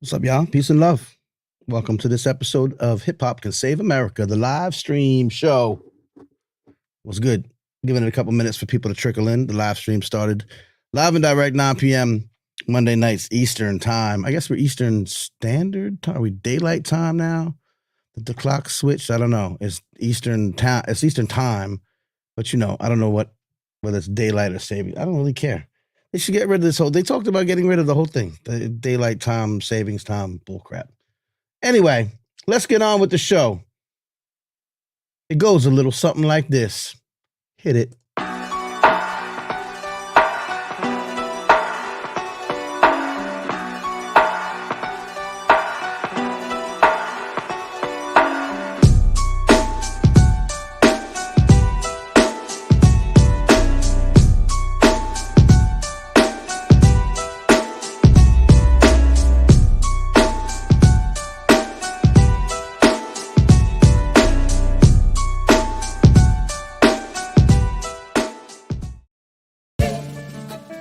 What's up, y'all? Peace and love. Welcome to this episode of Hip Hop Can Save America, the live stream show. What's good? Giving it a couple minutes for people to trickle in. The live stream started live and direct, 9 p.m. Monday nights, Eastern time. I guess we're Eastern Standard Time. Are we daylight time now? Did the clock switched? I don't know. It's Eastern time. It's Eastern time, but I don't know whether it's daylight or saving. I don't really care. They should get rid of this whole. They talked about getting rid of the whole thing, the daylight time, savings time, bullcrap. Anyway, let's get on with the show. It goes a little something like this. Hit it.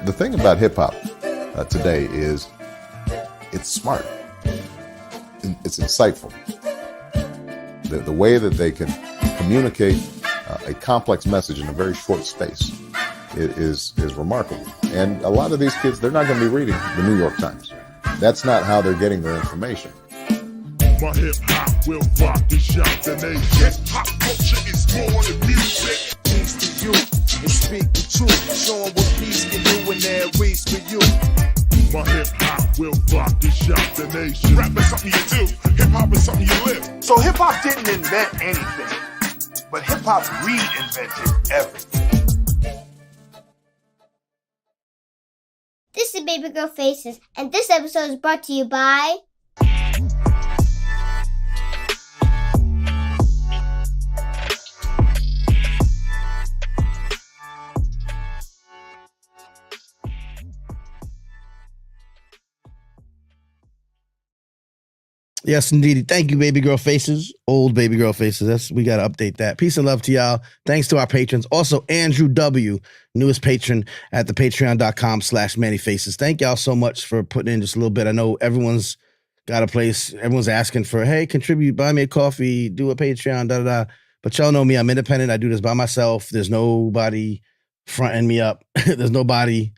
The thing about hip hop today is it's smart. It's insightful. The way that they can communicate a complex message in a very short space is remarkable. And a lot of these kids, they're not going to be reading the New York Times. That's not how they're getting their information. My hip hop will rock and shout the nation. Hip hop culture is more than music. Peace to you and speak the truth. Show 'em what peace can do in their reach for you. My hip hop will rock and shout the nation. Rap is something you do. Hip hop is something you live. So hip hop didn't invent anything, but hip hop reinvented everything. This is Baby Girl Faces, and this episode is brought to you by Yes, indeed. Thank you, Baby Girl Faces. Old Baby Girl Faces. We got to update that. Peace and love to y'all. Thanks to our patrons. Also, Andrew W., newest patron at the patreon.com/mannyfaces. Thank y'all so much for putting in just a little bit. I know everyone's got a place. Everyone's asking for, hey, contribute, buy me a coffee, do a Patreon, da-da-da. But y'all know me. I'm independent. I do this by myself. There's nobody fronting me up. There's nobody,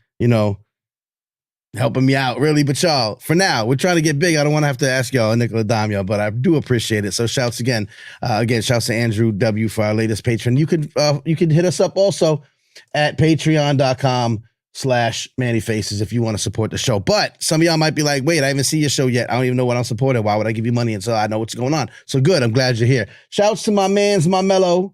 helping me out, really. But y'all, for now, we're trying to get big. I don't want to have to ask y'all a nickel a dime, y'all, but I do appreciate it. So shouts again. Shouts to Andrew W. for our latest patron. You could hit us up also at patreon.com/mannyfaces if you want to support the show. But some of y'all might be like, wait, I haven't seen your show yet. I don't even know what I'm supporting. Why would I give you money until I know what's going on? So good. I'm glad you're here. Shouts to my mellow.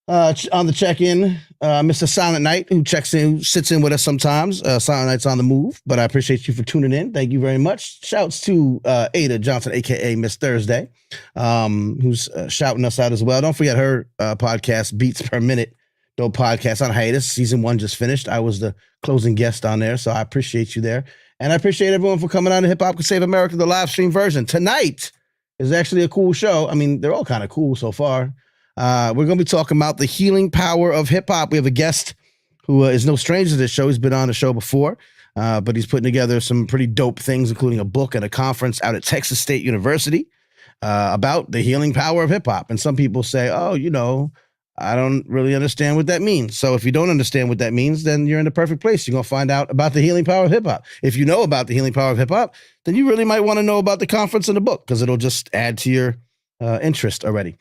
On the check-in, Mr. Silent Night, who sits in with us sometimes. Silent Night's on the move, but I appreciate you for tuning in. Thank you very much. Shouts to Ada Johnson, a.k.a. Miss Thursday, who's shouting us out as well. Don't forget her podcast, Beats Per Minute, dope podcast on hiatus. Season 1 just finished. I was the closing guest on there, so I appreciate you there. And I appreciate everyone for coming on to Hip Hop Can Save America, the live stream version. Tonight is actually a cool show. I mean, they're all kind of cool so far. We're going to be talking about the healing power of hip hop. We have a guest who is no stranger to this show. He's been on the show before, but he's putting together some pretty dope things, including a book and a conference out at TXST University about the healing power of hip hop. And some people say, oh, I don't really understand what that means. So if you don't understand what that means, then you're in the perfect place. You're going to find out about the healing power of hip hop. If you know about the healing power of hip hop, then you really might want to know about the conference and the book, because it'll just add to your interest already.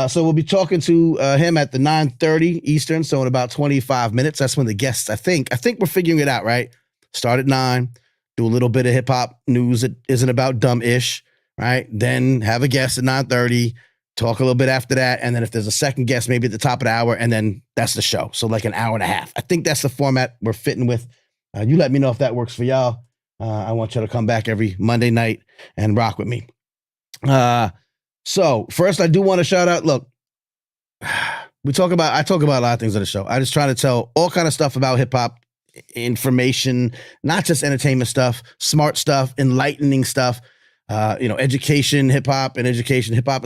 So we'll be talking to him at the 9:30 Eastern, so in about 25 minutes. That's when the guests, I think we're figuring it out, right? Start at 9, do a little bit of hip-hop news that isn't about dumb-ish, right? Then have a guest at 9:30, talk a little bit after that, and then if there's a second guest, maybe at the top of the hour, and then that's the show. So like an hour and a half. I think that's the format we're fitting with. You let me know if that works for y'all. I want y'all to come back every Monday night and rock with me. So first, I do want to shout out. Look, I talk about a lot of things on the show. I just try to tell all kind of stuff about hip hop, information, not just entertainment stuff, smart stuff, enlightening stuff. Education, hip hop and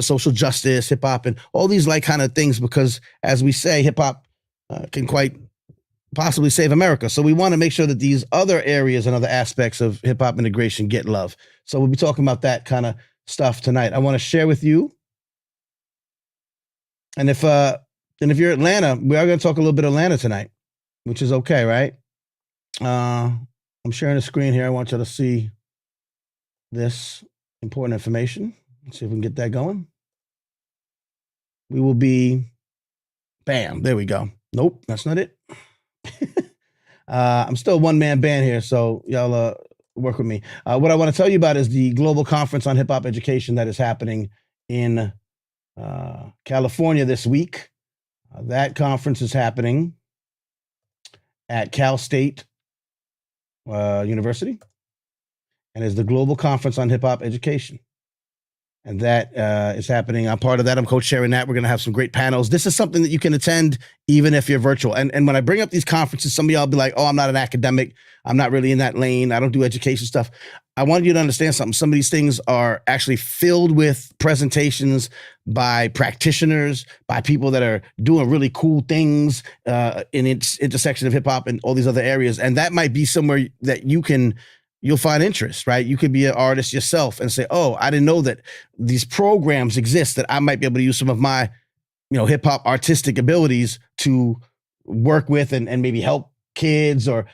social justice, hip hop and all these like kind of things. Because as we say, hip hop can quite possibly save America. So we want to make sure that these other areas and other aspects of hip hop integration get love. So we'll be talking about that kind of stuff tonight. I want to share with you. And if you're Atlanta, we are going to talk a little bit of Atlanta tonight, which is okay, right? I'm sharing the screen here. I want you to see this important information. Let's see if we can get that going. We will be, bam, there we go. Nope, that's not it. I'm still a one-man band here, so y'all work with me. What I want to tell you about is the Global Conference on Hip Hop Education that is happening in California this week. That conference is happening at Cal State University, and is the Global Conference on Hip Hop Education. And that is happening. I'm part of that. I'm co-chairing that. We're going to have some great panels. This is something that you can attend even if you're virtual. And when I bring up these conferences, some of y'all be like, oh, I'm not an academic. I'm not really in that lane. I don't do education stuff. I want you to understand something. Some of these things are actually filled with presentations by practitioners, by people that are doing really cool things in its intersection of hip hop and all these other areas. And that might be somewhere that you'll find interest, right? You could be an artist yourself and say, oh, I didn't know that these programs exist, that I might be able to use some of my, hip hop artistic abilities to work with and maybe help kids or,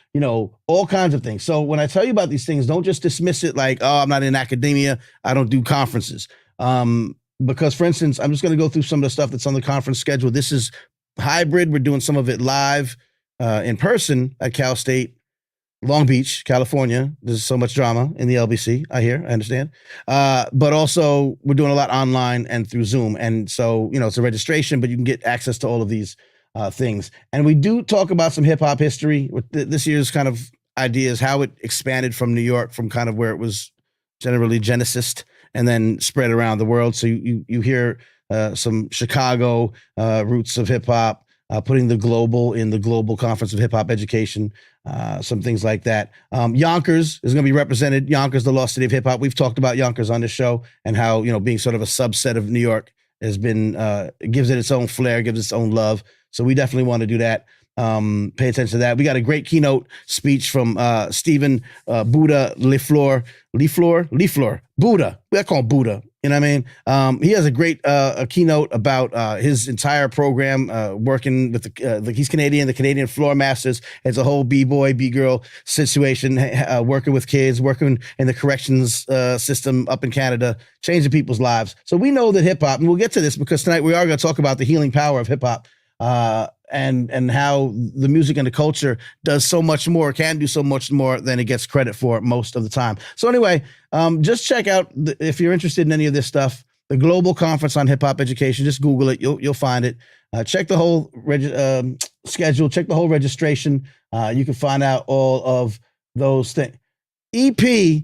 all kinds of things. So when I tell you about these things, don't just dismiss it like, oh, I'm not in academia. I don't do conferences. Because for instance, I'm just going to go through some of the stuff that's on the conference schedule. This is hybrid. We're doing some of it live in person at Cal State Long Beach, California. There's so much drama in the LBC. I understand. But also we're doing a lot online and through Zoom. And so, it's a registration, but you can get access to all of these things. And we do talk about some hip hop history with this year's kind of ideas, how it expanded from New York, from kind of where it was generally genesis and then spread around the world. So you hear some Chicago roots of hip hop, putting the global in the Global Conference of Hip Hop Education, some things like that. Yonkers is going to be represented. Yonkers, the lost city of hip hop. We've talked about Yonkers on this show and how, being sort of a subset of New York has been, gives it its own flair, gives it its own love. So we definitely want to do that. Pay attention to that. We got a great keynote speech from Stephen Buddha Lefleur, Buddha. We call him Buddha. You know what I mean? He has a great a keynote about his entire program, working with he's Canadian, the Canadian Floor Masters. It's a whole B-boy, B-girl situation, working with kids, working in the corrections system up in Canada, changing people's lives. So we know that hip hop, and we'll get to this because tonight we are going to talk about the healing power of hip hop. And how the music and the culture does so much more, can do so much more than it gets credit for most of the time. So anyway, just check out, if you're interested in any of this stuff, the Global Conference on Hip Hop Education. Just Google it. You'll find it. Check the whole schedule. Check the whole registration. You can find out all of those things. EP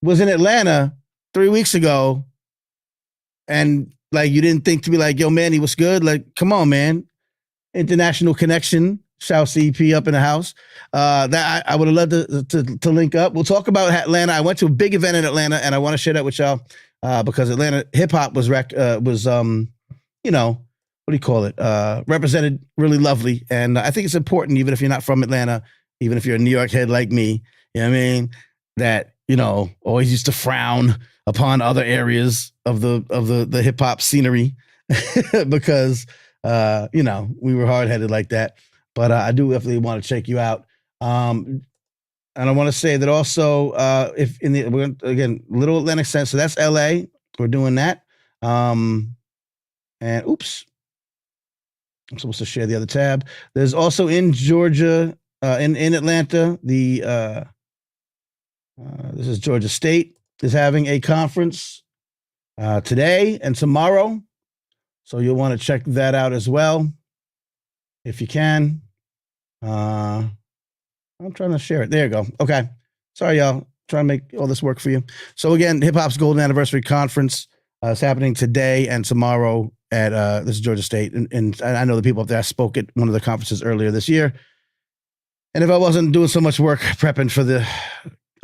was in Atlanta 3 weeks ago, and like you didn't think to be like, yo, Manny, what's good? Like, come on, man. International connection. Shout CP up in the house. That I would have loved to link up. We'll talk about Atlanta. I went to a big event in Atlanta, and I want to share that with y'all because Atlanta hip hop was represented really lovely, and I think it's important, even if you're not from Atlanta, even if you're a New York head like me. You know what I mean? That always used to frown upon other areas of the hip hop scenery because. We were hard-headed like that, but I do definitely want to check you out. And I want to say that also, we're going to, again, Little Atlantic Center, so that's LA. We're doing that. And oops, I'm supposed to share the other tab. There's also in Georgia, in Atlanta, this is Georgia State is having a conference today and tomorrow. So you'll want to check that out as well, if you can. I'm trying to share it. There you go. Okay. Sorry, y'all. Trying to make all this work for you. So again, Hip Hop's Golden Anniversary Conference is happening today and tomorrow at this is Georgia State. And I know the people up there. I spoke at one of the conferences earlier this year. And if I wasn't doing so much work prepping for the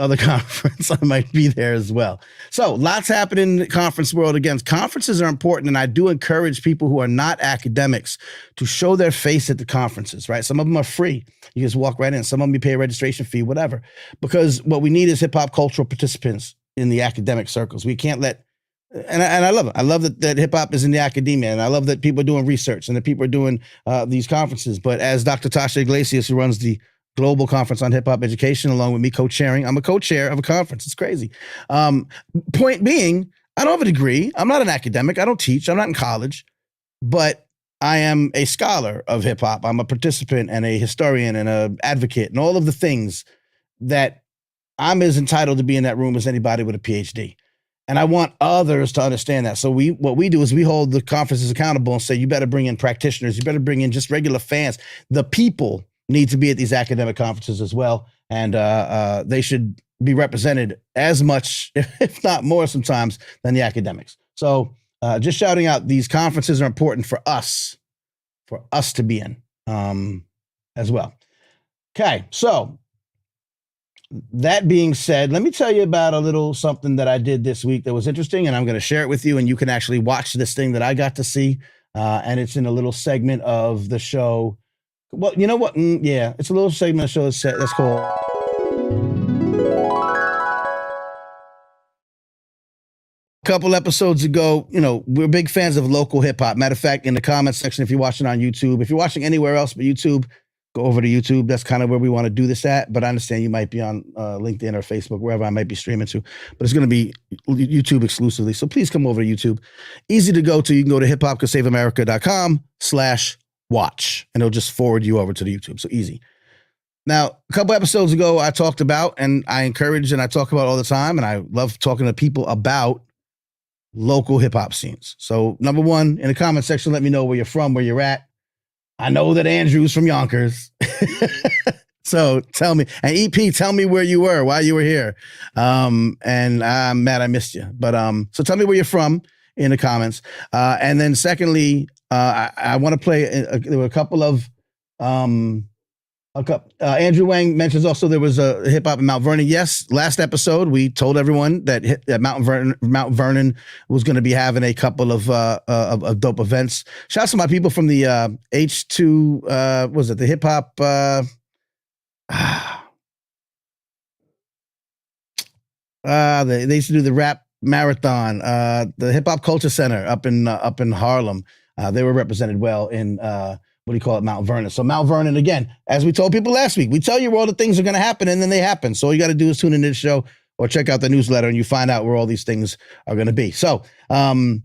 other conference, I might be there as well. So lots happening in the conference world. Again, conferences are important, and I do encourage people who are not academics to show their face at the conferences, right? Some of them are free. You just walk right in. Some of them you pay a registration fee, whatever. Because what we need is hip-hop cultural participants in the academic circles. We can't let, and I love it. I love that hip-hop is in the academia, and I love that people are doing research and that people are doing these conferences. But as Dr. Tasha Iglesias, who runs the Global Conference on Hip Hop Education, along with me co-chairing. I'm a co-chair of a conference. It's crazy. Point being, I don't have a degree. I'm not an academic. I don't teach. I'm not in college, but I am a scholar of hip hop. I'm a participant and a historian and an advocate and all of the things that I'm as entitled to be in that room as anybody with a PhD. And I want others to understand that. So what we do is we hold the conferences accountable and say, you better bring in practitioners. You better bring in just regular fans. The people need to be at these academic conferences as well. And they should be represented as much, if not more sometimes, than the academics. So just shouting out, these conferences are important for us to be in as well. Okay, so that being said, let me tell you about a little something that I did this week that was interesting, and I'm going to share it with you, and you can actually watch this thing that I got to see, and it's in a little segment of the show. Well, you know what? Yeah, it's a little segment of the show that's called. A couple episodes ago, we're big fans of local hip hop. Matter of fact, in the comments section, if you're watching on YouTube, if you're watching anywhere else but YouTube, go over to YouTube. That's kind of where we want to do this at. But I understand you might be on LinkedIn or Facebook, wherever I might be streaming to. But it's going to be YouTube exclusively. So please come over to YouTube. Easy to go to. You can go to hiphopcouldssaveamerica.com/watch, and it'll just forward you over to the YouTube. So easy. Now, a couple episodes ago, I talked about, and I encourage, and I talk about all the time, and I love talking to people about local hip hop scenes. So number one, in the comment section, let me know where you're from, where you're at. I know that Andrew's from Yonkers. So tell me, and EP, tell me where you were, why you were here. And I'm mad I missed you. But so tell me where you're from in the comments. And then secondly, I want to play, there were a couple of, Andrew Wang mentions also there was a hip hop in Mount Vernon. Yes, last episode we told everyone that Mount Vernon was going to be having a couple of dope events. Shout out to my people from the H2. Was it the hip hop? They used to do the rap marathon. The Hip Hop Culture Center up in Harlem. They were represented well in. What do you call it? Mount Vernon. So Mount Vernon, again, as we told people last week, we tell you where all the things are going to happen, and then they happen. So all you got to do is tune into the show or check out the newsletter, and you find out where all these things are going to be. So you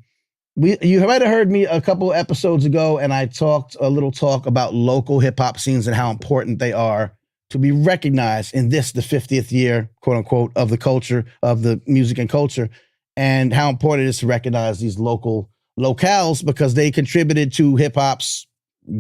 might have heard me a couple episodes ago, and I talked a little talk about local hip hop scenes and how important they are to be recognized in this, the 50th year, quote unquote, of the culture, of the music and culture, and how important it is to recognize these locales because they contributed to hip hop's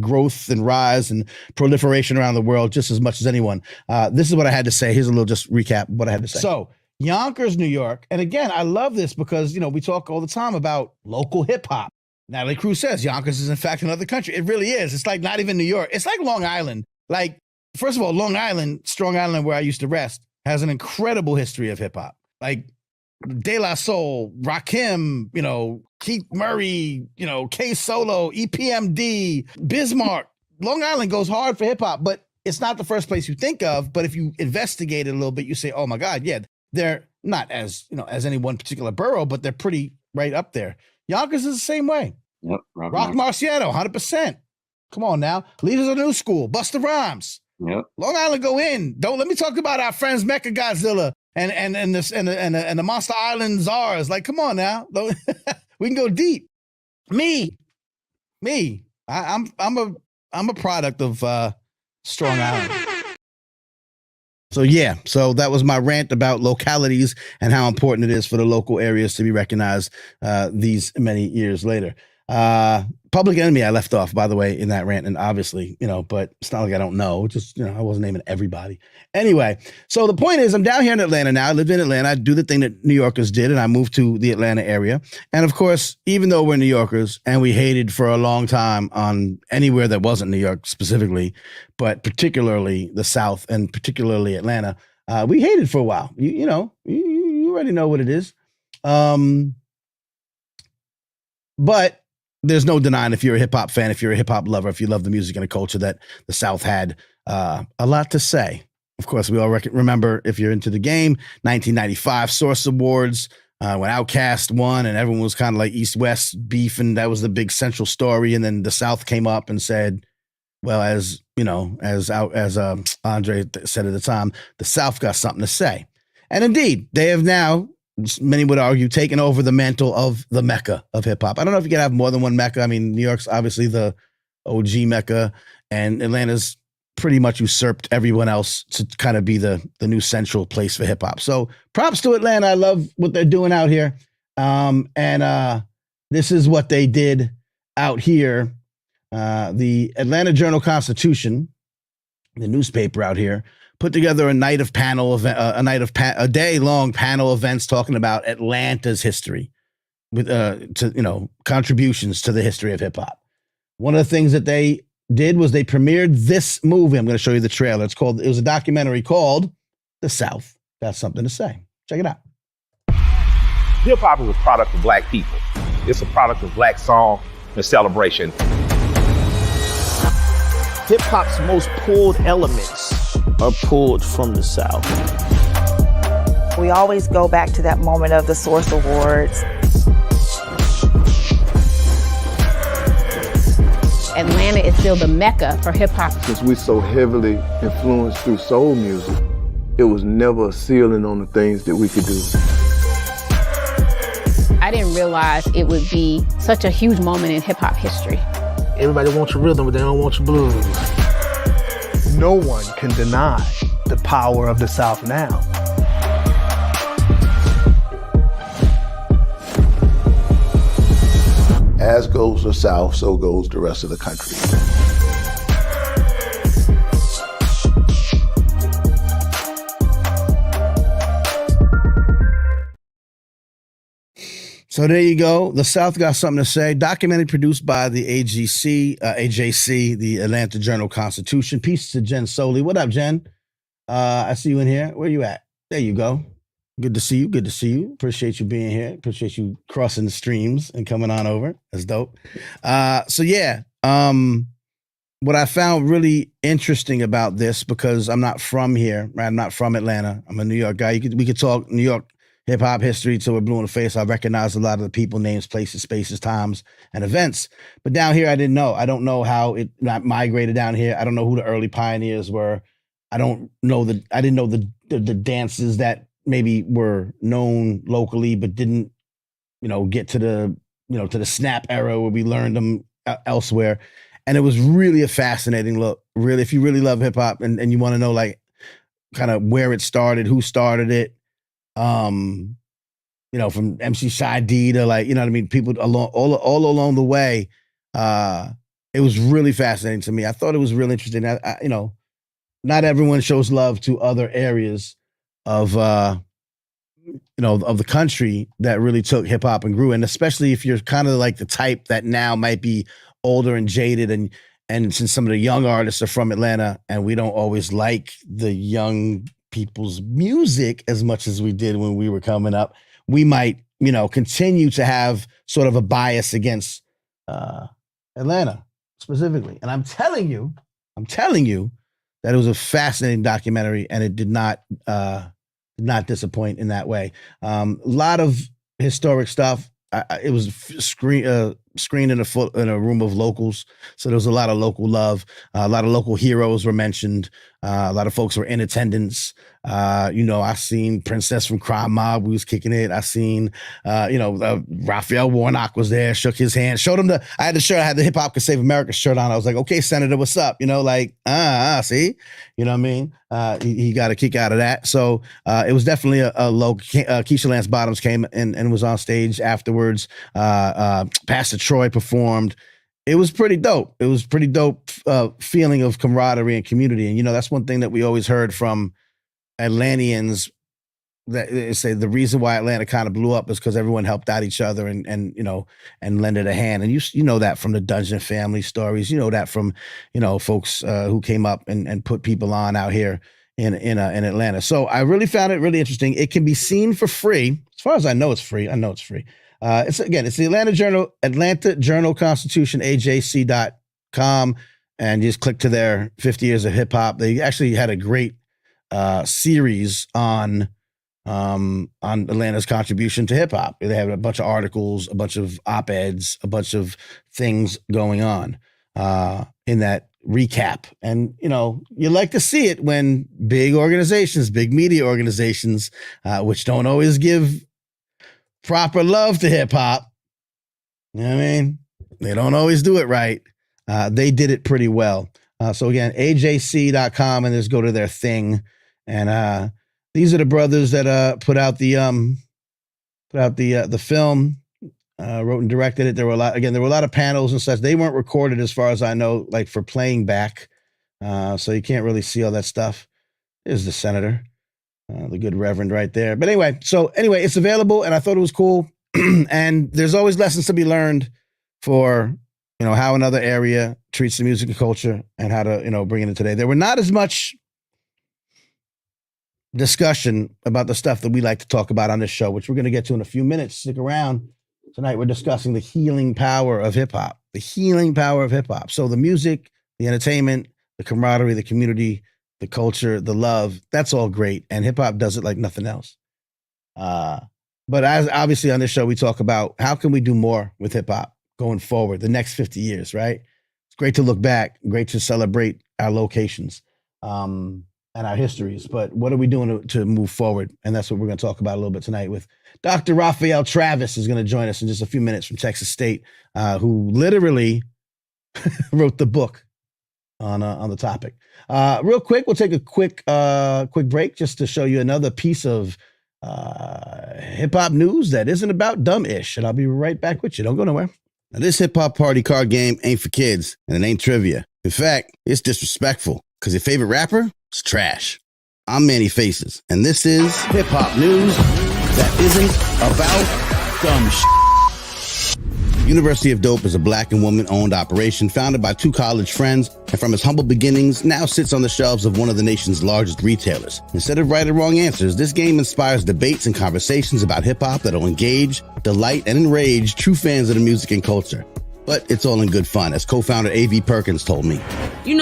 growth and rise and proliferation around the world just as much as anyone. This is what I had to say. Here's a little just recap of what I had to say. So Yonkers, New York. And again, I love this because, we talk all the time about local hip hop. Natalie Cruz says Yonkers is in fact another country. It really is. It's like not even New York. It's like Long Island. Like, first of all, Long Island, Strong Island, where I used to rest, has an incredible history of hip hop. Like De La Soul, Rakim, Keith Murray, K Solo, EPMD, Bismarck. Long Island goes hard for hip hop, but it's not the first place you think of. But if you investigate it a little bit, you say, oh my God, yeah, they're not as any one particular borough, but they're pretty right up there. Yonkers is the same way. Yep. Rock Marciano, 100%. Come on now. Leaders of the New School, Busta Rhymes. Yep. Long Island go in. Don't let me talk about our friends Mecha Godzilla and the Monster Island Czars. Like, come on now. We can go deep. Me. I'm a product of Strong Island. So that was my rant about localities and how important it is for the local areas to be recognized these many years later. Public Enemy I left off, by the way, in that rant, and obviously, but it's not like I don't know. Just, I wasn't naming everybody. Anyway, so the point is I'm down here in Atlanta now. I lived in Atlanta. I do the thing that New Yorkers did, and I moved to the Atlanta area. And of course, even though we're New Yorkers and we hated for a long time on anywhere that wasn't New York specifically, but particularly the South and particularly Atlanta, We hated for a while. You already know what it is. But there's no denying, if you're a hip hop fan, if you're a hip hop lover, if you love the music and the culture, that the South had a lot to say. Of course, we all remember, if you're into the game, 1995 Source Awards, when Outkast won and everyone was kind of like East-West beef, and that was the big central story. And then the South came up and said, well, as Andre said at the time, the South got something to say. And indeed, they have now, many would argue, taken over the mantle of the Mecca of hip hop. I don't know if you can have more than one Mecca. I mean, New York's obviously the OG Mecca, and Atlanta's pretty much usurped everyone else to kind of be the new central place for hip hop. So props to Atlanta. I love what they're doing out here. And this is what they did out here. The Atlanta Journal-Constitution, the newspaper out here, put together a day-long panel events talking about Atlanta's history with contributions to the history of hip hop. One of the things that they did was they premiered this movie. I'm going to show you the trailer. It was a documentary called The South Got Something to Say. Check it out. Hip hop is a product of black people. It's a product of black song and celebration. Hip hop's most pulled elements are pulled from the South. We always go back to that moment of the Source Awards. Atlanta is still the Mecca for hip hop. Since we're so heavily influenced through soul music, it was never a ceiling on the things that we could do. I didn't realize it would be such a huge moment in hip hop history. Everybody wants your rhythm, but they don't want your blues. No one can deny the power of the South now. As goes the South, so goes the rest of the country. So there you go. The South Got Something to Say. Documentary produced by the AJC, the Atlanta Journal-Constitution. Peace to Jen Soley. What up, Jen? I see you in here. Where you at? There you go. Good to see you. Good to see you. Appreciate you being here. Appreciate you crossing the streams and coming on over. That's dope. What I found really interesting about this, because I'm not from here, right? I'm not from Atlanta. I'm a New York guy. We could talk New York hip hop history till we're blue in the face. I recognize a lot of the people, names, places, spaces, times, and events. But down here, I didn't know. I don't know how it migrated down here. I don't know who the early pioneers were. I didn't know the dances that maybe were known locally, but didn't, get to the snap era where we learned them elsewhere. And it was really a fascinating look. Really, if you really love hip hop and you want to know like kind of where it started, who started it, from MC Shy D to like, people all along the way. It was really fascinating to me. I thought it was really interesting. Not everyone shows love to other areas of the country that really took hip hop and grew. And especially if you're kind of like the type that now might be older and jaded, and since some of the young artists are from Atlanta and we don't always like the young people's music as much as we did when we were coming up, we might, continue to have sort of a bias against Atlanta specifically. And I'm telling you that it was a fascinating documentary, and it did not disappoint in that way. A lot of historic stuff. It was screened in a room of locals, so there was a lot of local love. A lot of local heroes were mentioned. A lot of folks were in attendance. I seen Princess from Crime Mob, who was kicking it. I seen, Raphael Warnock was there, shook his hand, showed him I had the shirt, I had the Hip Hop Can Save America shirt on. I was like, okay, Senator, what's up? See? You know what I mean? He got a kick out of that. So it was definitely a low. Keisha Lance Bottoms came and was on stage afterwards. Pastor Troy performed. It was pretty dope. It was pretty dope feeling of camaraderie and community. And, that's one thing that we always heard from Atlanteans, that they say the reason why Atlanta kind of blew up is because everyone helped out each other and lended a hand. And you know that from the Dungeon family stories. You know that from, folks who came up and put people on out here in Atlanta. So I really found it really interesting. It can be seen for free. As far as I know, it's free. I know it's free. It's the Atlanta Journal Constitution, AJC.com. And you just click to their 50 years of hip hop. They actually had a great series on Atlanta's contribution to hip hop. They have a bunch of articles, a bunch of op-eds, a bunch of things going on in that recap. And, you like to see it when big organizations, big media organizations, which don't always give proper love to hip hop. You know what I mean? They don't always do it right. They did it pretty well. So again, AJC.com, and just go to their thing. And these are the brothers that put out the film, wrote and directed it. There were a lot of panels and such. They weren't recorded as far as I know, like for playing back. So you can't really see all that stuff. There's the senator, the good reverend right there. But anyway, it's available, and I thought it was cool. And there's always lessons to be learned for, how another area treats the music and culture and how to, bring it in today. There were not as much discussion about the stuff that we like to talk about on this show, which we're going to get to in a few minutes. Stick around. Tonight, we're discussing the healing power of hip hop, So the music, the entertainment, the camaraderie, the community, the culture, the love, that's all great. And hip hop does it like nothing else. But as obviously on this show, we talk about how can we do more with hip hop going forward, the next 50 years, right? It's great to look back, great to celebrate our locations and our histories. But what are we doing to move forward? And that's what we're going to talk about a little bit tonight with Dr. Raphael Travis is going to join us in just a few minutes from Texas State, who literally wrote the book on the topic. Real quick, we'll take a quick break just to show you another piece of hip hop news that isn't about dumb-ish. And I'll be right back with you. Don't go nowhere. Now, this hip hop party card game ain't for kids, and it ain't trivia. In fact, it's disrespectful because your favorite rapper is trash. I'm Manny Faces, and this is hip hop news that isn't about dumb shit. University of Dope is a black and woman-owned operation founded by two college friends, and from its humble beginnings, now sits on the shelves of one of the nation's largest retailers. Instead of right or wrong answers, this game inspires debates and conversations about hip-hop that'll engage, delight, and enrage true fans of the music and culture. But it's all in good fun, as co-founder A.V. Perkins told me. When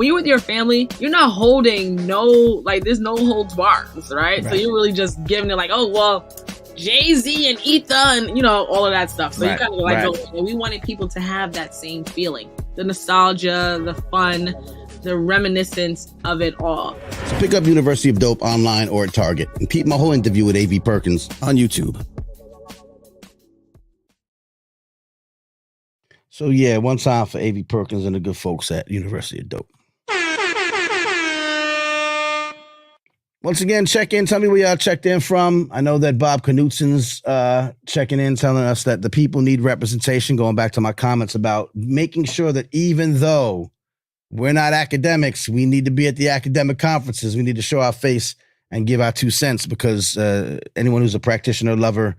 you're with your family, you're not holding there's no holds bars, right? So you're really just giving it Jay-Z and Etha and, all of that stuff. So you kind of we wanted people to have that same feeling. The nostalgia, the fun, the reminiscence of it all. So pick up University of Dope online or at Target and peep my whole interview with A.V. Perkins on YouTube. So yeah, one time for A.V. Perkins and the good folks at University of Dope. Once again, check in. Tell me where y'all checked in from. I know that Bob Knutsen's checking in, telling us that the people need representation, going back to my comments about making sure that even though we're not academics, we need to be at the academic conferences. We need to show our face and give our 2 cents because anyone who's a practitioner, lover,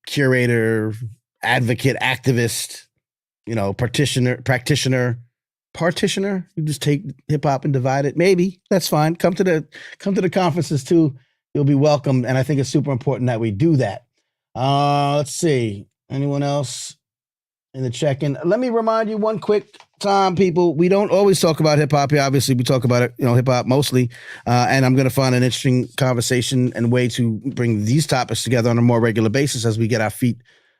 curator, advocate, activist, partitioner, you just take hip hop and divide it. Maybe that's fine. Come to the conferences too. You'll be welcome. And I think it's super important that we do that. Let's see. Anyone else in the check-in? Let me remind you one quick time, people. We don't always talk about hip hop here. Obviously, we talk about it, hip hop mostly. And I'm going to find an interesting conversation and way to bring these topics together on a more regular basis as we get our feet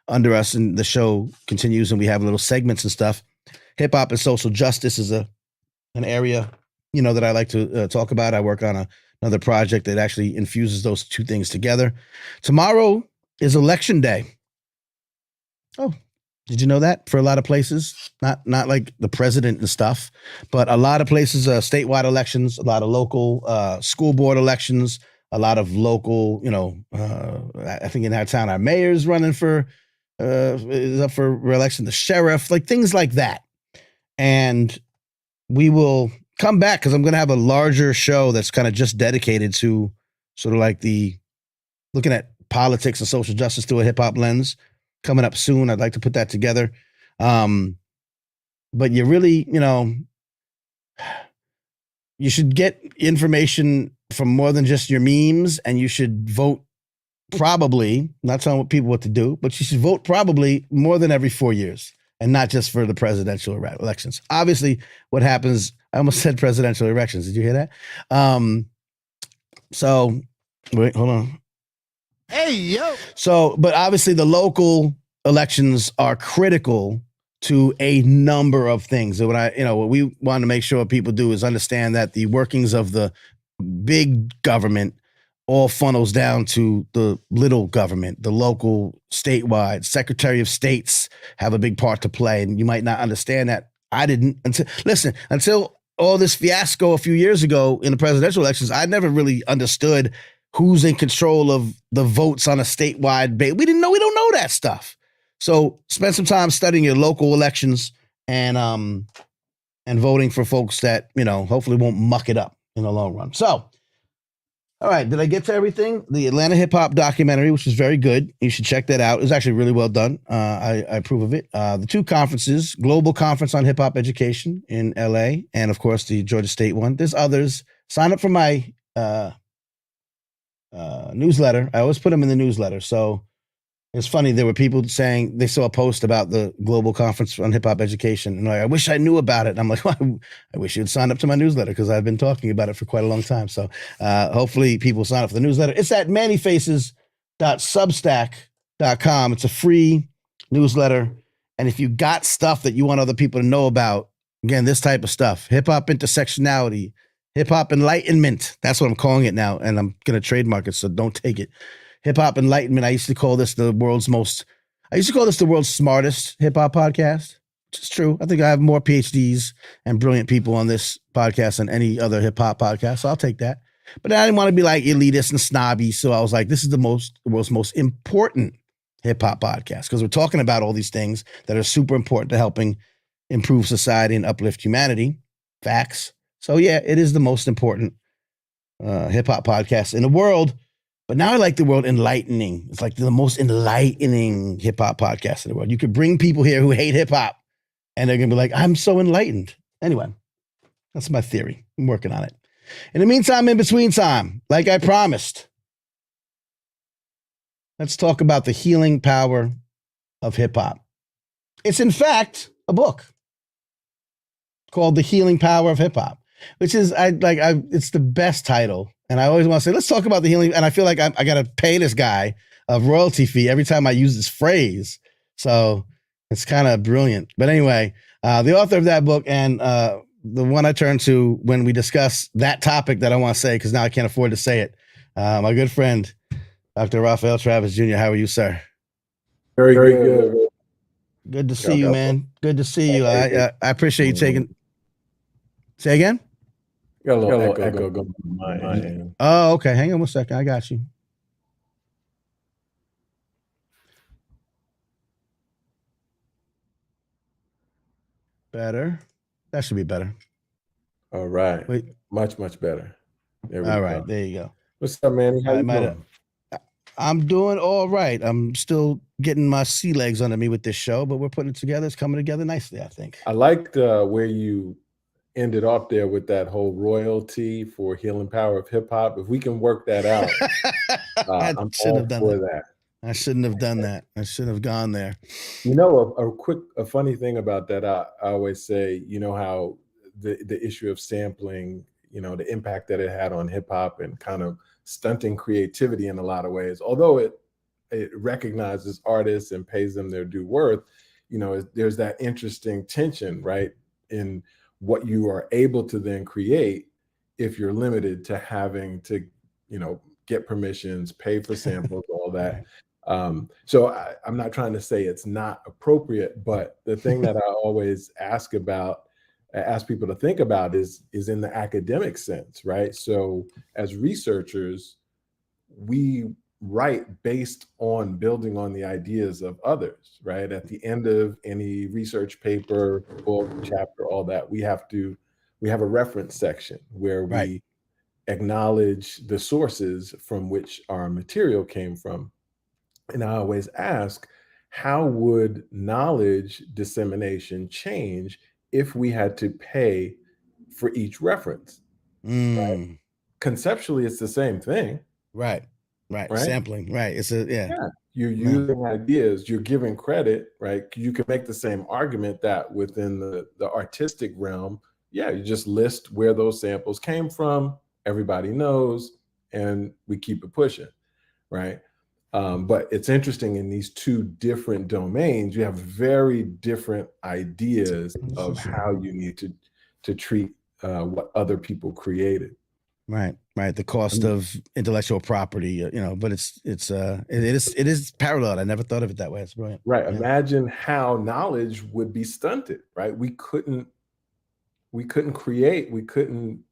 under us and the show continues and we have little segments and stuff. Hip hop and social justice is an area, that I like to talk about. I work on another project that actually infuses those two things together. Tomorrow is election day. Oh, did you know that? For a lot of places, not like the president and stuff, but a lot of places, statewide elections, a lot of local school board elections, a lot of local, I think in our town, our mayor's running is up for re-election, the sheriff, like things like that. And we will come back because I'm going to have a larger show that's kind of just dedicated to sort of like looking at politics and social justice through a hip hop lens coming up soon. I'd like to put that together. But you really, you should get information from more than just your memes, and you should vote probably, not telling people what to do, but you should vote probably more than every 4 years, and not just for the presidential elections. Obviously, what happens, I almost said presidential elections. Did you hear that? So, wait, hold on. Hey, yo. So, but obviously the local elections are critical to a number of things. So what we want to make sure people do is understand that the workings of the big government all funnels down to the little government, the local, statewide. Secretary of States have a big part to play, and you might not understand that. I didn't until all this fiasco a few years ago in the presidential elections. I never really understood who's in control of the votes on a statewide base. We don't know that stuff. So spend some time studying your local elections and voting for folks that, hopefully won't muck it up in the long run. So, all right, did I get to everything? The Atlanta hip hop documentary, which is very good. You should check that out. It's actually really well done. I approve of it. The 2 conferences, Global Conference on Hip Hop Education in LA, and of course the Georgia State one. There's others. Sign up for my newsletter. I always put them in the newsletter. So it's funny. There were people saying they saw a post about the Global Conference on Hip Hop Education, and I wish I knew about it. And I'm like, well, I wish you'd sign up to my newsletter, because I've been talking about it for quite a long time. So hopefully people sign up for the newsletter. It's at mannyfaces.substack.com. It's a free newsletter. And if you got stuff that you want other people to know about, again, this type of stuff, hip hop intersectionality, hip hop enlightenment. That's what I'm calling it now. And I'm going to trademark it, so don't take it. Hip hop enlightenment. I used to call this the world's smartest hip hop podcast, which is true. I think I have more PhDs and brilliant people on this podcast than any other hip hop podcast. So I'll take that. But I didn't want to be like elitist and snobby. So I was like, this is the world's most important hip hop podcast, because we're talking about all these things that are super important to helping improve society and uplift humanity. Facts. So yeah, it is the most important hip hop podcast in the world. But now I like the word enlightening. It's like the most enlightening hip hop podcast in the world. You could bring people here who hate hip hop, and they're going to be like, I'm so enlightened. Anyway, that's my theory. I'm working on it. In the meantime, in between time, like I promised, let's talk about the healing power of hip hop. It's in fact a book called The Healing Power of Hip Hop, which is it's the best title. And I always want to say, let's talk about the healing. And I feel like I got to pay this guy a royalty fee every time I use this phrase. So it's kind of brilliant. But anyway, the author of that book and the one I turn to when we discuss that topic that I want to say, because now I can't afford to say it. My good friend, Dr. Raphael Travis Jr. How are you, sir? Very good. Good to see you, man. Good to see you. I appreciate you taking. Say again? Got a little echo going on my end. Oh, okay. Hang on 1 second. I got you. Better. That should be better. All right. Wait. Much better. There we go. There you go. What's up, Manny? How you doing? I'm doing all right. I'm still getting my sea legs under me with this show, but we're putting it together. It's coming together nicely, I think. I liked where you ended off there with that whole royalty for healing power of hip hop. If we can work that out, I'm all for that. I shouldn't have done that. I shouldn't have gone there. You know, a funny thing about that, I always say, you know, how the issue of sampling, you know, the impact that it had on hip hop and kind of stunting creativity in a lot of ways. Although it recognizes artists and pays them their due worth, you know, there's that interesting tension, right, in what you are able to then create if you're limited to having to, you know, get permissions, pay for samples, all that. So I'm not trying to say it's not appropriate, but the thing that I always ask people to think about is in the academic sense, right? So as researchers, we write based on building on the ideas of others, right? At the end of any research paper, book, chapter, all that, we have a reference section where we acknowledge the sources from which our material came from. And I always ask, how would knowledge dissemination change if we had to pay for each reference? Mm. Conceptually, it's the same thing. Right. Sampling. Right. It's Yeah. You're using ideas, you're giving credit, right? You can make the same argument that within the artistic realm, you just list where those samples came from, everybody knows, and we keep it pushing, right? But it's interesting, in these two different domains, you have very different ideas of how you need to treat what other people created. Right. The cost of intellectual property, but it is parallel. I never thought of it that way. It's brilliant. Right. Yeah. Imagine how knowledge would be stunted, right? We couldn't create, we couldn't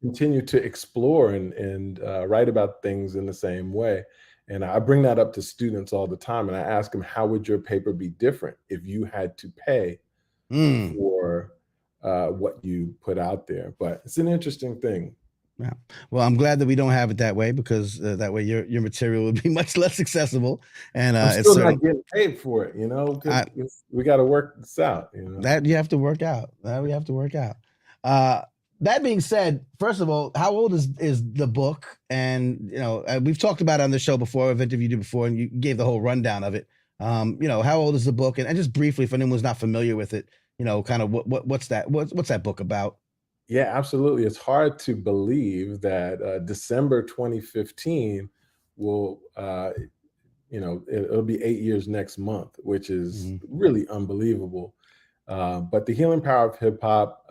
continue to explore and write about things in the same way. And I bring that up to students all the time, and I ask them, how would your paper be different if you had to pay for what you put out there? But it's an interesting thing. Yeah. Well, I'm glad that we don't have it that way, because that way your material would be much less accessible. And I'm still not getting paid for it, we got to work this out. That you have to work out. That being said, first of all, how old is the book? And we've talked about it on the show before. I've interviewed you before, and you gave the whole rundown of it. How old is the book? And just briefly, if anyone's not familiar with it, kind of what's that book about? Yeah, absolutely. It's hard to believe that December 2015 will, it'll be 8 years next month, which is really unbelievable. But the healing power of hip hop,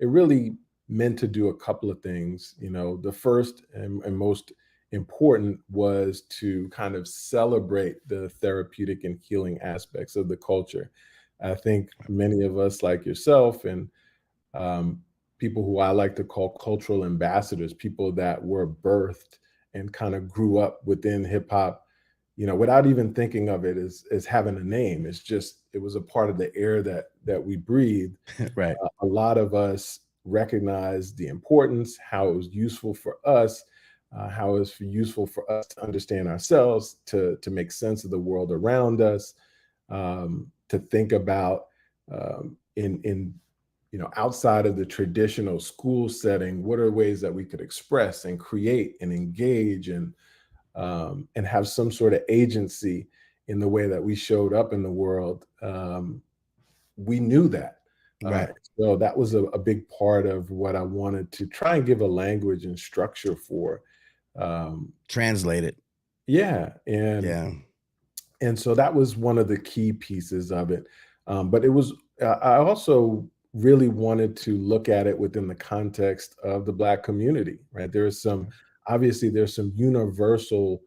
it really meant to do a couple of things. The first and most important was to kind of celebrate the therapeutic and healing aspects of the culture. I think many of us, like yourself, and people who I like to call cultural ambassadors, people that were birthed and kind of grew up within hip hop, without even thinking of it as having a name. It was a part of the air that we breathed. Right. A lot of us recognized the importance, how it was useful for us, how it was useful for us to understand ourselves, to make sense of the world around us, to think about outside of the traditional school setting, what are ways that we could express and create and engage and have some sort of agency in the way that we showed up in the world. We knew that. Right. So that was a big part of what I wanted to try and give a language and structure for. Translate it. Yeah. And so that was one of the key pieces of it. But it was, I also really wanted to look at it within the context of the Black community, right? There's some universal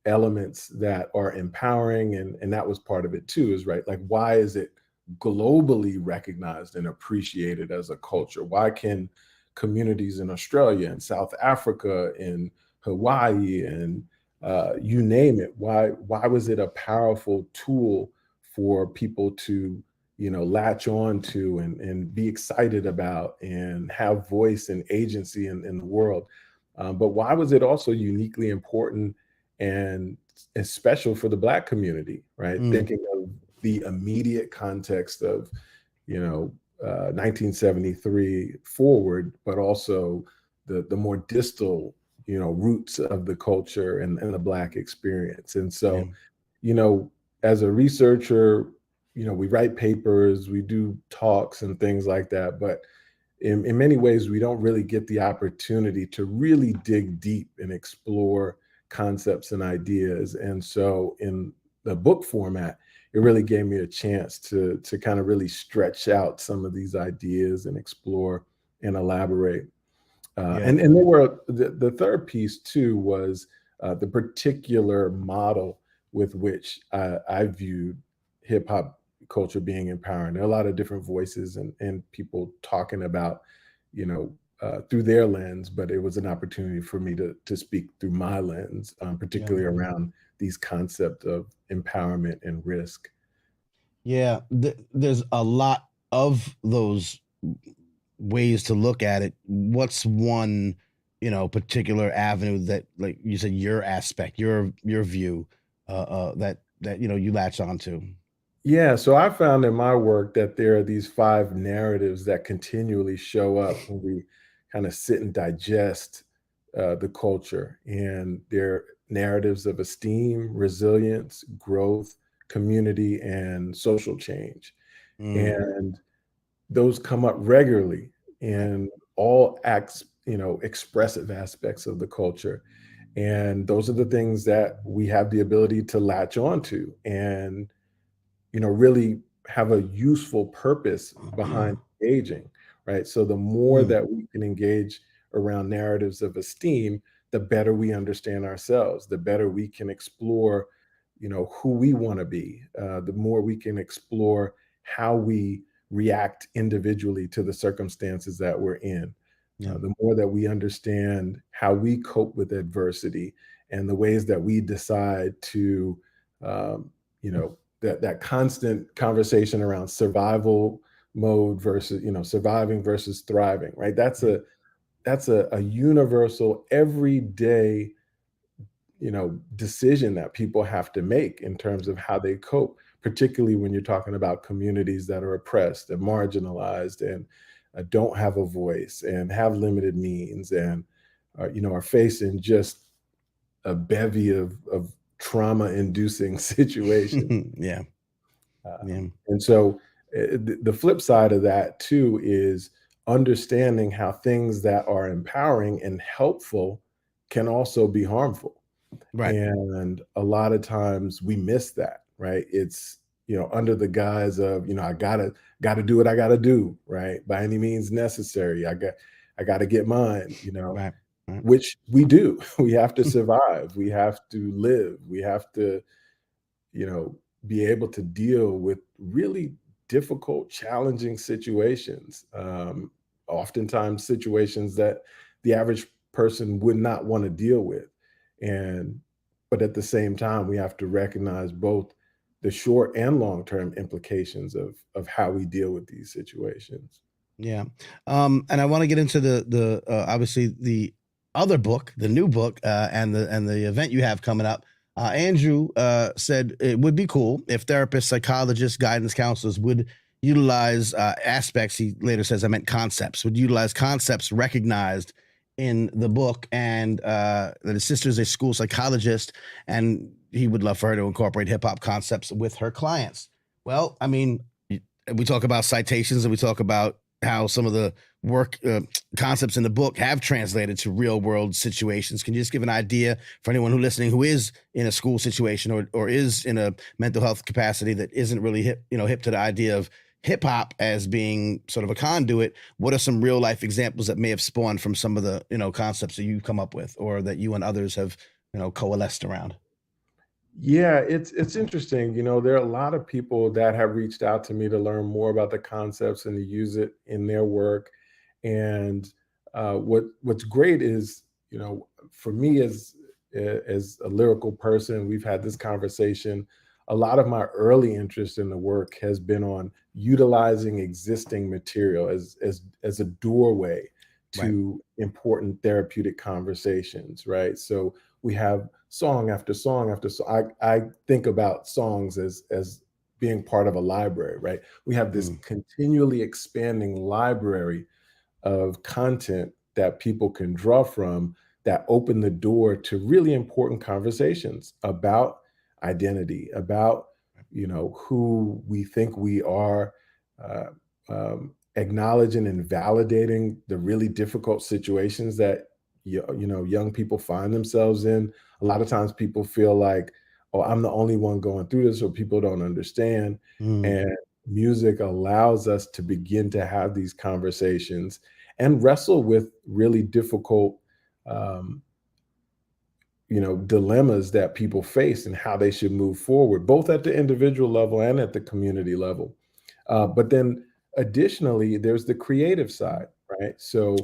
elements that are empowering, and that was part of it too, is right. Like, why is it globally recognized and appreciated as a culture? Why can communities in Australia and South Africa and Hawaii and you name it, why was it a powerful tool for people to latch on to and be excited about and have voice and agency in the world? But why was it also uniquely important and special for the Black community, right? Thinking of the immediate context of, 1973 forward, but also the more distal, roots of the culture and the Black experience. And so, as a researcher, we write papers, we do talks and things like that, but in many ways, we don't really get the opportunity to really dig deep and explore concepts and ideas. And so in the book format, it really gave me a chance to kind of really stretch out some of these ideas and explore and elaborate. And there were the third piece too was the particular model with which I viewed hip hop culture being empowering. There are a lot of different voices and people talking about, through their lens, but it was an opportunity for me to speak through my lens, particularly around these concepts of empowerment and risk. Yeah, there's a lot of those ways to look at it. What's one, particular avenue that, like you said, your aspect, your view, that you latch onto? Yeah, so I found in my work that there are these 5 narratives that continually show up when we kind of sit and digest the culture and their narratives of esteem, resilience, growth, community, and social change. And those come up regularly in all expressive aspects of the culture. And those are the things that we have the ability to latch onto and, really have a useful purpose behind engaging, right? So the more that we can engage around narratives of esteem, the better we understand ourselves, the better we can explore, who we want to be, the more we can explore how we react individually to the circumstances that we're in. The more that we understand how we cope with adversity and the ways that we decide to, that constant conversation around survival mode versus, surviving versus thriving, right? That's a universal everyday, decision that people have to make in terms of how they cope, particularly when you're talking about communities that are oppressed and marginalized and don't have a voice and have limited means and are facing just a bevy of trauma-inducing situations. Yeah. And so the flip side of that too is understanding how things that are empowering and helpful can also be harmful. Right. And a lot of times we miss that, right? It's, under the guise of, I gotta do what I gotta do, right? By any means necessary. I gotta get mine, Right. which we do. We have to survive. We have to live. We have to, be able to deal with really difficult, challenging situations. Oftentimes situations that the average person would not want to deal with. But at the same time, we have to recognize both the short and long-term implications of how we deal with these situations. Yeah. And I want to get into the obviously the other book, the new book, and the event you have coming up. Andrew said it would be cool if therapists, psychologists, guidance counselors would utilize aspects. He later says, I meant concepts, would utilize concepts recognized in the book, and that his sister is a school psychologist, and he would love for her to incorporate hip hop concepts with her clients. Well, I mean, we talk about citations and we talk about how some of the work concepts in the book have translated to real world situations. Can you just give an idea for anyone who's listening who is in a school situation or is in a mental health capacity that isn't really hip to the idea of hip hop as being sort of a conduit? What are some real life examples that may have spawned from some of the, concepts that you've come up with or that you and others have, coalesced around? Yeah, it's interesting. There are a lot of people that have reached out to me to learn more about the concepts and to use it in their work. And what's great is, for me as a lyrical person, we've had this conversation. A lot of my early interest in the work has been on utilizing existing material as a doorway to important therapeutic conversations, right? So we have song after song after song. I think about songs as being part of a library, right? We have this continually expanding library of content that people can draw from that open the door to really important conversations about identity, about, who we think we are, acknowledging and validating the really difficult situations that young people find themselves in. A lot of times people feel like, oh, I'm the only one going through this, or people don't understand. And music allows us to begin to have these conversations and wrestle with really difficult, dilemmas that people face and how they should move forward, both at the individual level and at the community level. But then additionally, there's the creative side, right? So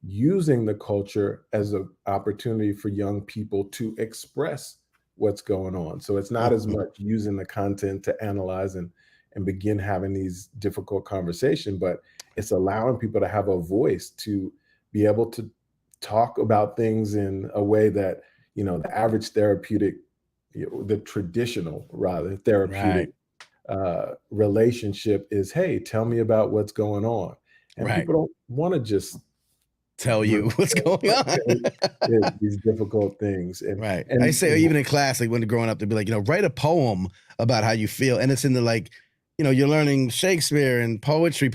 using the culture as an opportunity for young people to express what's going on. So it's not as much using the content to analyze and begin having these difficult conversations, but it's allowing people to have a voice to be able to talk about things in a way that, the average therapeutic, the traditional rather therapeutic relationship is, hey, tell me about what's going on. And people don't want to just tell you what's going on. These difficult things. Right. I say even in class, like when growing up, they'd be like, write a poem about how you feel. And it's in the like, you're learning Shakespeare and poetry.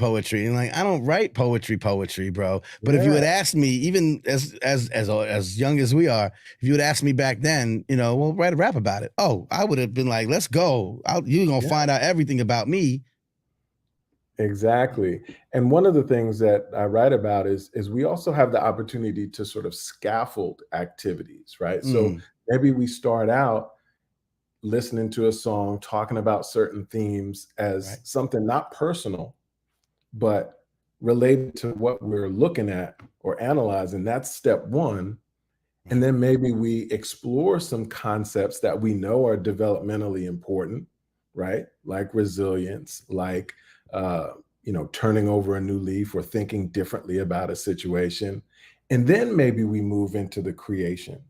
And like, I don't write poetry, bro. But if you had asked me, even as young as we are, if you would ask me back then, well, write a rap about it. Oh, I would have been like, let's go. You're going to find out everything about me. Exactly. And one of the things that I write about is we also have the opportunity to sort of scaffold activities, right? So maybe we start out listening to a song, talking about certain themes as something not personal, but related to what we're looking at or analyzing. That's step one. And then maybe we explore some concepts that we know are developmentally important, right? Like resilience, like turning over a new leaf or thinking differently about a situation. And then maybe we move into the creation,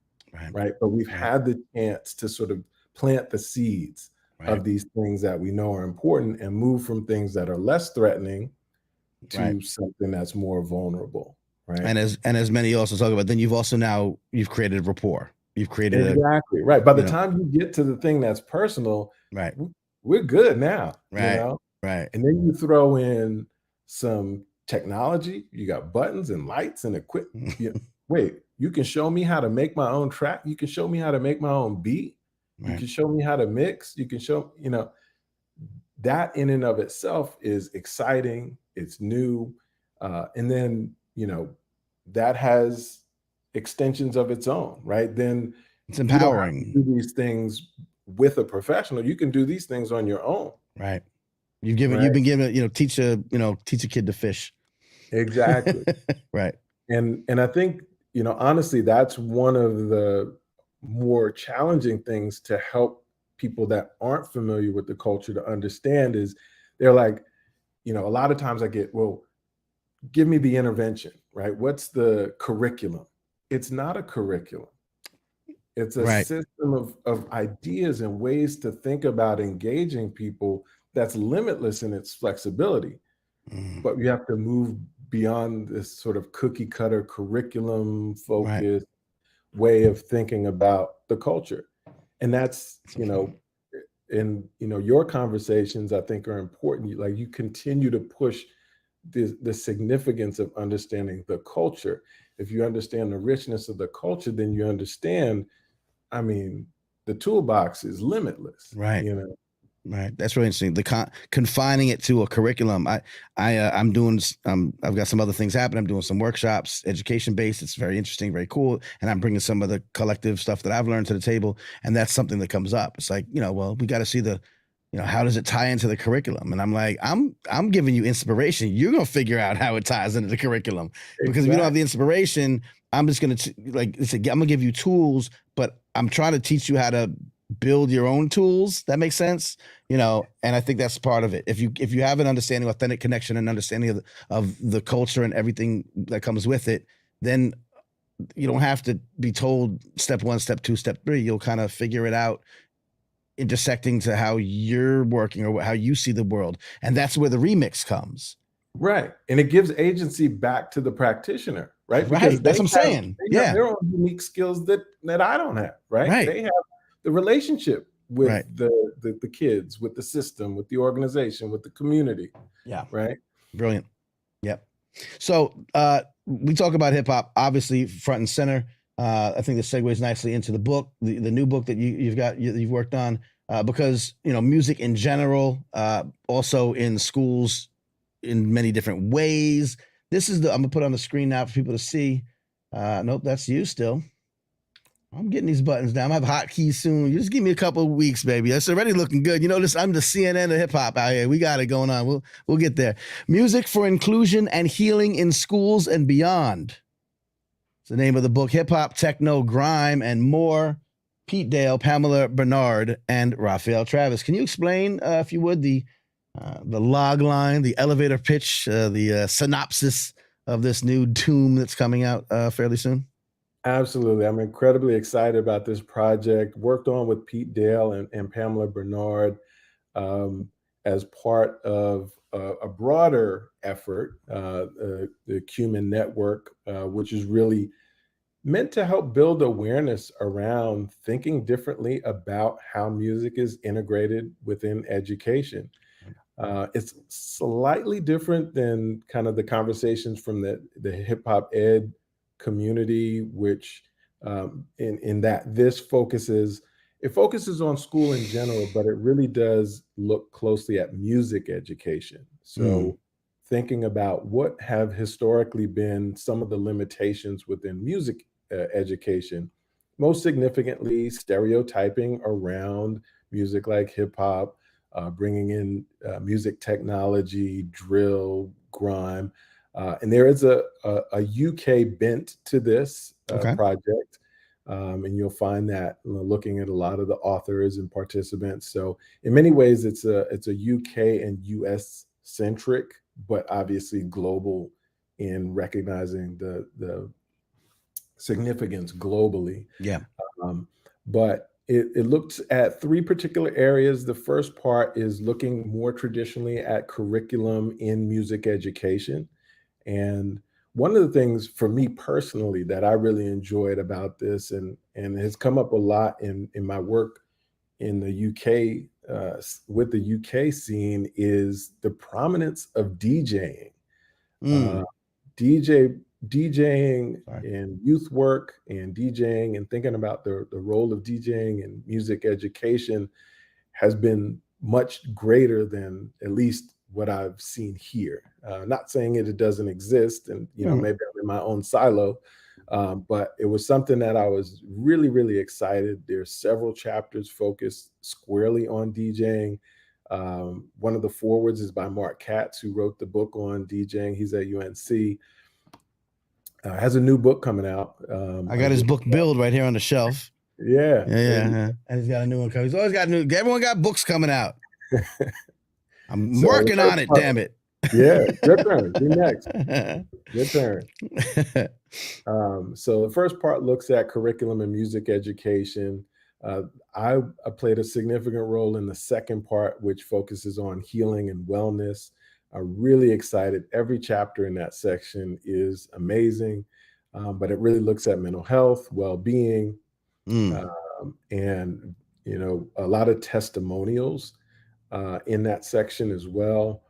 right? But we've had the chance to sort of plant the seeds of these things that we know are important and move from things that are less threatening to something that's more vulnerable, right? And as many also talk about, then you've created rapport. You've created exactly right. By the time you get to the thing that's personal, we're good now, Right. And then you throw in some technology. You got buttons and lights and equipment. Wait, you can show me how to make my own track. You can show me how to make my own beat. You can show me how to mix. You can show, that in and of itself is exciting. It's new. And then, that has extensions of its own, right? Then it's empowering. You don't have to do these things with a professional. You can do these things on your own. Right. You've been given, teach a kid to fish. Exactly. Right. And I think, honestly, that's one of the more challenging things to help people that aren't familiar with the culture to understand is they're like, a lot of times I get, well, give me the intervention, right? What's the curriculum? It's not a curriculum. It's a system of ideas and ways to think about engaging people that's limitless in its flexibility. But you have to move beyond this sort of cookie cutter curriculum focused way of thinking about the culture. And that's, your conversations, I think, are important. Like you continue to push the significance of understanding the culture. If you understand the richness of the culture, then you understand, the toolbox is limitless. Right. Right. That's really interesting. The confining it to a curriculum. I'm doing. I've got some other things happening. I'm doing some workshops, education based. It's very interesting, very cool. And I'm bringing some of the collective stuff that I've learned to the table. And that's something that comes up. It's like, well, we got to see how does it tie into the curriculum? And I'm like, I'm giving you inspiration. You're gonna figure out how it ties into the curriculum. Because if you don't have the inspiration, I'm just gonna I'm gonna give you tools, but I'm trying to teach you how to build your own tools. That makes sense, and I think that's part of it. If you have an understanding, authentic connection, and understanding of the culture and everything that comes with it, then you don't have to be told step 1, step 2, step 3. You'll kind of figure it out, intersecting to how you're working or how you see the world, and that's where the remix comes. Right, and it gives agency back to the practitioner, right? Because that's what I'm saying. They have their own unique skills that I don't have, right? They have the relationship with the kids, with the system, with the organization, with the community. Yeah. Right. Brilliant. Yep. So we talk about hip hop, obviously front and center. I think this segues nicely into the book, the new book that you've worked on, because music in general, also in schools, in many different ways. This is I'm gonna put on the screen now for people to see. Nope, that's you still. I'm getting these buttons down. I have hotkeys soon. You just give me a couple of weeks, baby. That's already looking good. I'm the CNN of hip hop out here. We got it going on. We'll get there. Music for inclusion and healing in schools and beyond. It's the name of the book. Hip hop, techno, grime, and more. Pete Dale, Pamela Bernard, and Raphael Travis. Can you explain, if you would, the log line, the elevator pitch, the synopsis of this new tome that's coming out fairly soon? Absolutely. I'm incredibly excited about this project. Worked on with Pete Dale and Pamela Bernard. as part of a broader effort, the Cumin Network, which is really meant to help build awareness around thinking differently about how music is integrated within education. It's slightly different than kind of the conversations from the hip hop ed community, which in that this focuses on school in general, but it really does look closely at music education. So thinking about what have historically been some of the limitations within music education, most significantly stereotyping around music like hip hop, bringing in music technology, drill, grime. And there is a UK bent to this project. And you'll find that looking at a lot of the authors and participants. So in many ways, it's a UK and US centric, but obviously global in recognizing the significance globally. Yeah. But it looks at three particular areas. The first part is looking more traditionally at curriculum in music education. And one of the things for me personally that I really enjoyed about this and has come up a lot in my work in the UK with the UK scene is the prominence of DJing. DJing and youth work and DJing and thinking about the role of DJing in music education has been much greater than at least what I've seen here. Not saying it doesn't exist, and maybe I'm in my own silo, but it was something that I was really, really excited. There's several chapters focused squarely on DJing. One of the forwards is by Mark Katz, who wrote the book on DJing. He's at UNC. Has a new book coming out. I got his book Build right here on the shelf. Yeah. And he's got a new one coming. He's always got everyone got books coming out. I'm working on it, damn it. Yeah, your turn. You next. Your turn. So the first part looks at curriculum and music education. I played a significant role in the second part, which focuses on healing and wellness. I'm really excited. Every chapter in that section is amazing, but it really looks at mental health, well-being, and a lot of testimonials in that section as well.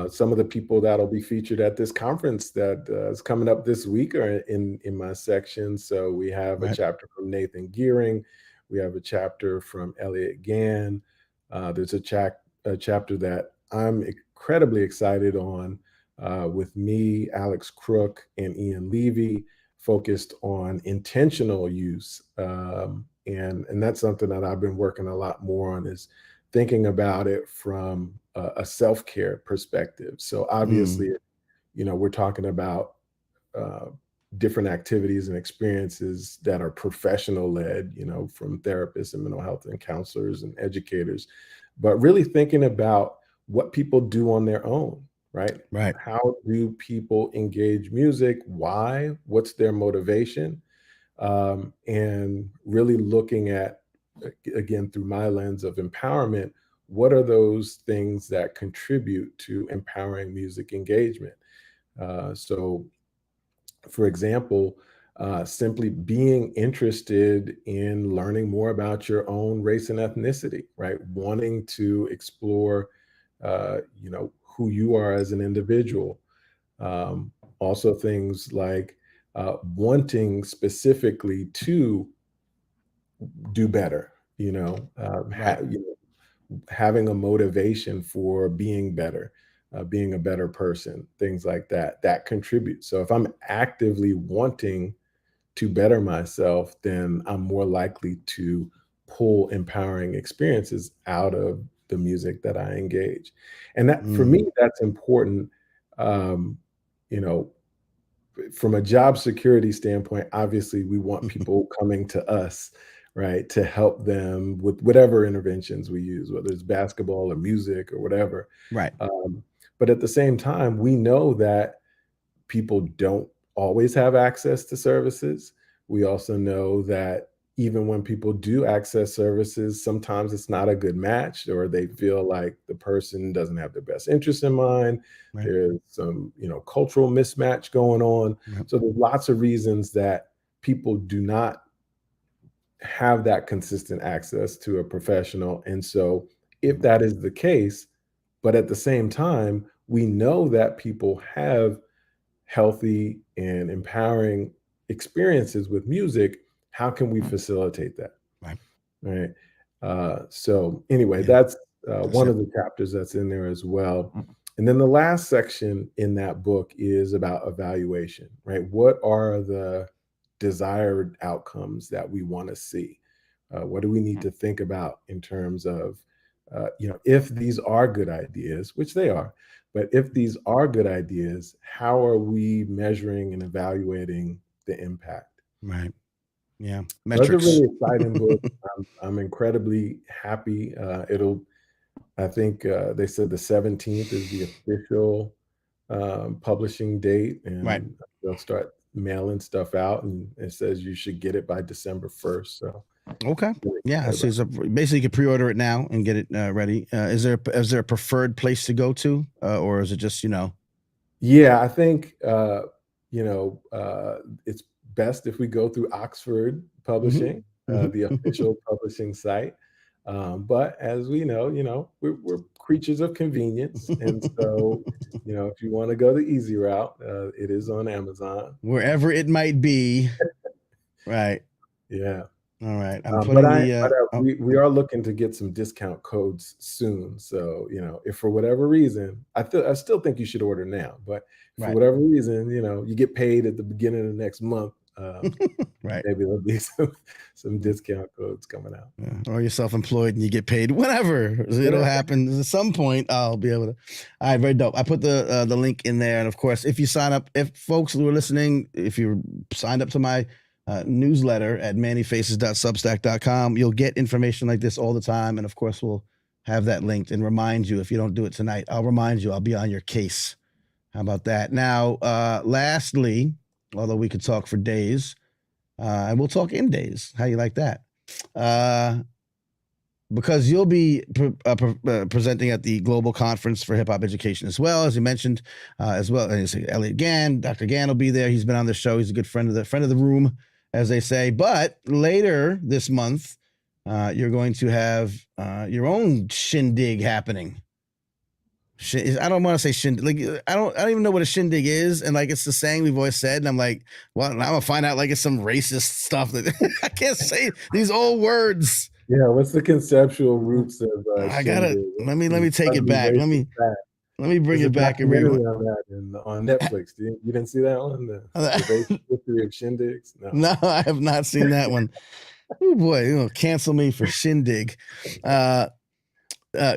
Some of the people that'll be featured at this conference that is coming up this week are in my section. So we have a chapter from Nathan Gearing. We have a chapter from Elliot Gann. There's a chapter that I'm incredibly excited on with me, Alex Crook, and Ian Levy, focused on intentional use. And that's something that I've been working a lot more on, is thinking about it from a self-care perspective. So obviously, we're talking about different activities and experiences that are professional led, from therapists and mental health and counselors and educators, but really thinking about what people do on their own, right? Right. How do people engage music? Why? What's their motivation? And really looking at, again, through my lens of empowerment, what are those things that contribute to empowering music engagement? So, for example, simply being interested in learning more about your own race and ethnicity, right? Wanting to explore, who you are as an individual. Also things like wanting specifically to do better, having a motivation for being better, being a better person, things like that contribute. So if I'm actively wanting to better myself, then I'm more likely to pull empowering experiences out of the music that I engage. And that, for me, that's important. From a job security standpoint, obviously we want people coming to us, right, to help them with whatever interventions we use, whether it's basketball or music or whatever. Right. But at the same time, we know that people don't always have access to services. We also know that even when people do access services, sometimes it's not a good match, or they feel like the person doesn't have their best interest in mind. Right. There's some, cultural mismatch going on. Yep. So there's lots of reasons that people do not have that consistent access to a professional. And so if that is the case, but at the same time, we know that people have healthy and empowering experiences with music, how can we facilitate that? Right. Right. So anyway, Yeah. that's That's one it. of the chapters that's in there as well. And then the last section in that book is about evaluation, right? What are the desired outcomes that we want to see? What do we need to think about in terms of, if these are good ideas, which they are, but if these are good ideas, how are we measuring and evaluating the impact? Right. Yeah. That's a Metrics. really exciting book. I'm incredibly happy. I think they said the 17th is the official publishing date, and Right. they'll start mailing stuff out, and it says you should get it by December 1st. So Okay. really Yeah. excited So basically, you can pre-order it now and get it ready. Is there a preferred place to go to, or is it just Yeah, I think it's best if we go through Oxford Publishing, Mhm. the official publishing site. But as we know, we're creatures of convenience, and so if you want to go the easy route, it is on Amazon. wherever it might be? Right. Yeah. All right. I'm But putting the. we are looking to get some discount codes soon. So if for whatever reason, I still think you should order now. But if for Right. whatever reason, you get paid at the beginning of next month, Right. maybe there'll be some discount codes coming out. Yeah. Or you're self-employed and you get paid whenever. It'll happen at some point. I'll be able to. All right, very dope. I put the link in there, and of course, if you sign up, if folks who are listening, if you're signed up to my newsletter at mannyfaces.substack.com, you'll get information like this all the time, and of course, we'll have that linked and remind you if you don't do it tonight. I'll remind you. I'll be on your case. How about that? Now, lastly, although we could talk for days. And we'll talk in days. How you like that? Because you'll be presenting at the Global Conference for Hip Hop Education as well, as you mentioned, as well. And Elliot Gann, Dr. Gann will be there. He's been on the show. He's a good friend of the room, as they say. But later this month, you're going to have your own shindig happening. I don't want to say shindig. Like I don't even know what a shindig is, and like it's the saying we've always said, and I'm like, well, now I'm gonna find out like it's some racist stuff that I can't say these old words. Yeah, what's the conceptual roots of? I gotta let me take it back. Let me bring There's it back and documentary on Netflix. You didn't see that one? The racial history of shindigs? No, I have not seen that one. Oh boy, cancel me for shindig.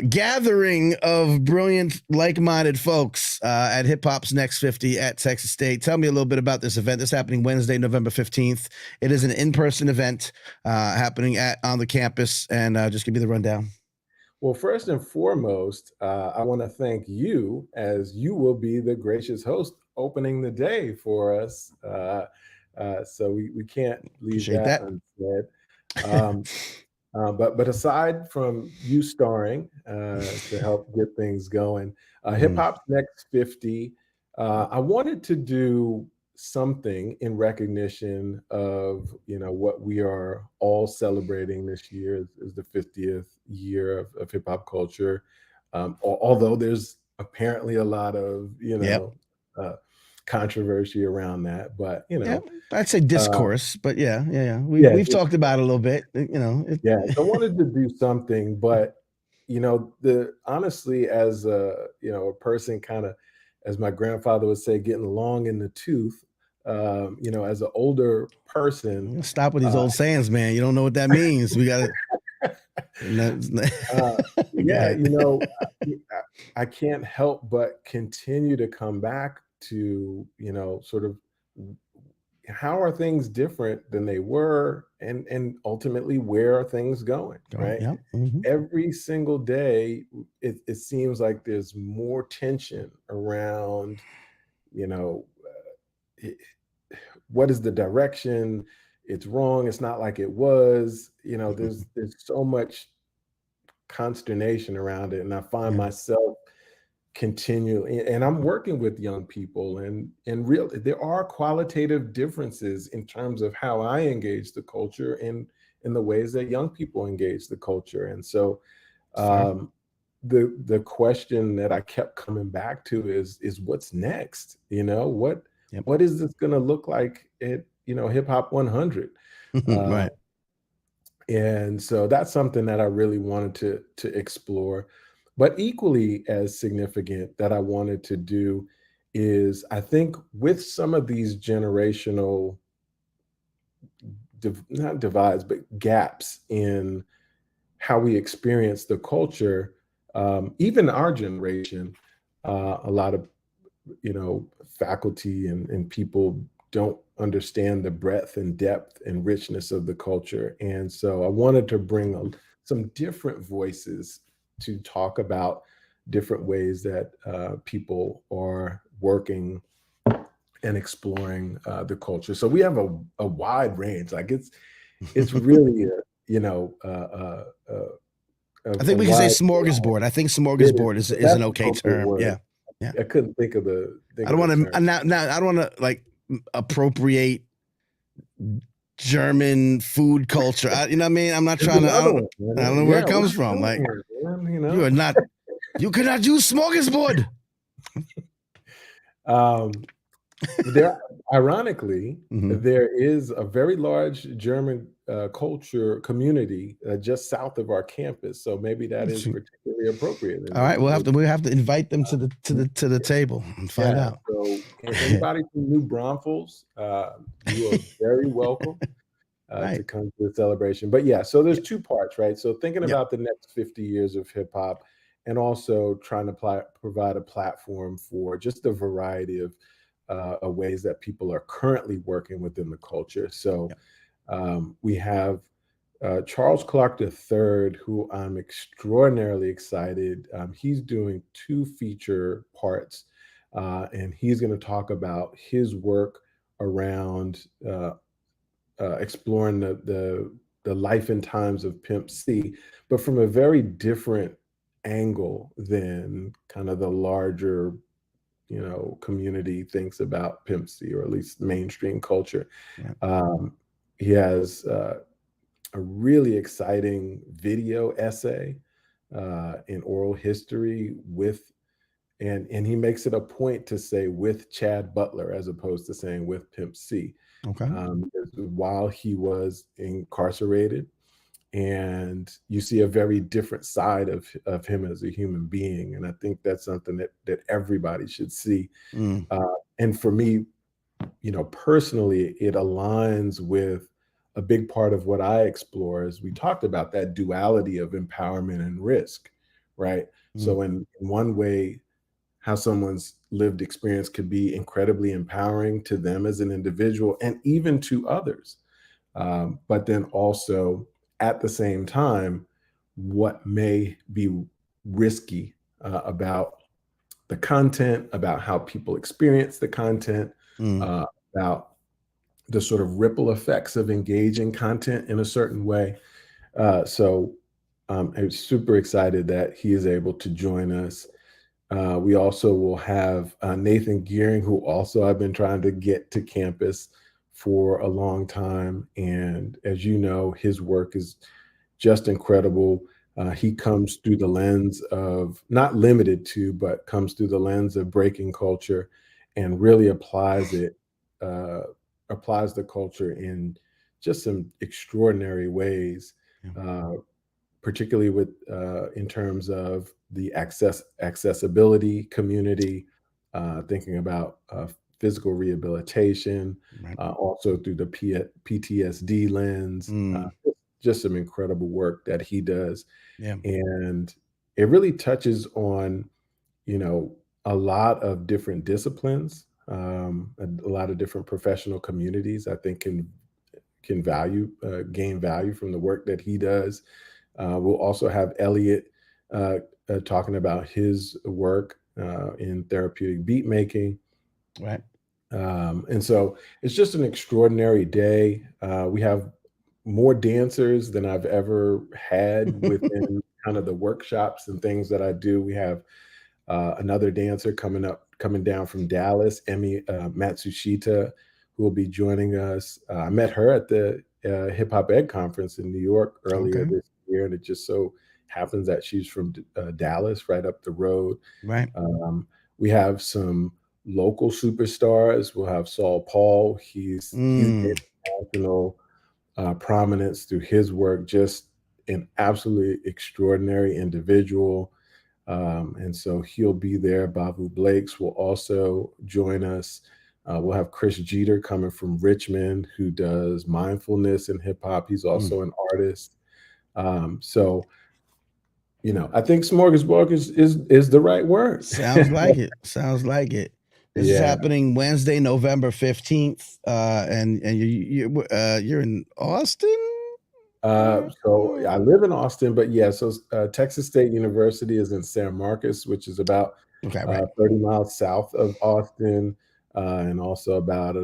Gathering of brilliant, like-minded folks at Hip Hop's Next 50 at Texas State. Tell me a little bit about this event. This is happening Wednesday, November 15th. It is an in-person event happening on the campus, and just give me the rundown. Well, first and foremost, I want to thank you, as you will be the gracious host opening the day for us. So we can't leave that unsaid. But aside from you starring to help get things going, Hip Hop's Next 50, I wanted to do something in recognition of what we are all celebrating this year is the 50th year of hip hop culture. Although there's apparently a lot of controversy around that, but I'd say discourse, but we've talked about it a little bit. So I wanted to do something, but honestly, as a person kind of, as my grandfather would say, getting long in the tooth, as an older person. Stop with these old sayings, man. You don't know what that means. We got to. I can't help but continue to come back to sort of how are things different than they were, and ultimately where are things going, right? Yep. Mm-hmm. Every single day it seems like there's more tension around what is the direction, it's wrong. It's not like it was. You know, there's so much consternation around it, and I find myself continually, and I'm working with young people, and real there are qualitative differences in terms of how I engage the culture and in the ways that young people engage the culture. And so the question that I kept coming back to is what's next? You know, what is this going to look like at, you know, Hip Hop 100? Right. And so that's something that I really wanted to explore. But equally as significant that I wanted to do is, I think, with some of these generational not divides, but gaps in how we experience the culture, even our generation, a lot of, you know, faculty and people don't understand the breadth and depth and richness of the culture. And so I wanted to bring some different voices to talk about different ways that people are working and exploring the culture. So we have a wide range. Like it's really you know, I think we can say smorgasbord. I think smorgasbord is an okay term. Word. Yeah. I couldn't think of I don't want to now. I don't want to like appropriate German food culture. You know what I mean? I'm not trying to. I don't know where it comes from. Like, you know, you are not. You cannot use smorgasbord. There, ironically, there is a very large German culture community just south of our campus. So maybe that is particularly appropriate. All right, we'll have to invite them to the table and find out. So anybody from New Braunfels, you are very welcome to come to the celebration. But yeah, so there's two parts, right? So thinking about the next 50 years of hip hop, and also trying to provide a platform for just a variety of ways that people are currently working within the culture. So we have Charles Clark III, who I'm extraordinarily excited. He's doing 2 feature parts, and he's going to talk about his work around exploring the life and times of Pimp C, but from a very different angle than kind of the larger, you know, community thinks about Pimp C, or at least mainstream culture. He has a really exciting video essay in oral history and he makes it a point to say with Chad Butler as opposed to saying with Pimp C. Okay. While he was incarcerated, and you see a very different side of him as a human being. And I think that's something that everybody should see. And for me, you know, personally, it aligns with a big part of what I explore, as we talked about that duality of empowerment and risk, right? So in one way, how someone's lived experience could be incredibly empowering to them as an individual and even to others. But then also, at the same time, what may be risky about the content, about how people experience the content, about the sort of ripple effects of engaging content in a certain way. So I'm super excited that he is able to join us. We also will have Nathan Gearing, who also I've been trying to get to campus for a long time. And as you know, his work is just incredible. He comes through the lens of, not limited to, but comes through the lens of breaking culture and really applies the culture in just some extraordinary ways, particularly with in terms of the accessibility community, thinking about physical rehabilitation, also through the PTSD lens, just some incredible work that he does. And it really touches on, you know, a lot of different disciplines, a lot of different professional communities, I think can gain value from the work that he does. We'll also have Elliot talking about his work in therapeutic beat making. Right. And so it's just an extraordinary day. We have more dancers than I've ever had within kind of the workshops and things that I do. We have another dancer coming down from Dallas, Emi Matsushita, who will be joining us. I met her at the Hip Hop Ed Conference in New York earlier this year, and it just so happens that she's from Dallas, right up the road. Right. We have some local superstars. We'll have Saul Paul. He's gained national prominence through his work. Just an absolutely extraordinary individual. And so he'll be there. Bavu Blakes will also join us. We'll have Chris Jeter coming from Richmond, who does mindfulness in hip hop. He's also an artist. So, I think smorgasbord is the right word. Sounds like it. Sounds like it. This is happening Wednesday, November 15th. And you're in Austin? So I live in Austin, but so Texas State University is in San Marcos, which is about 30 miles south of Austin, and also about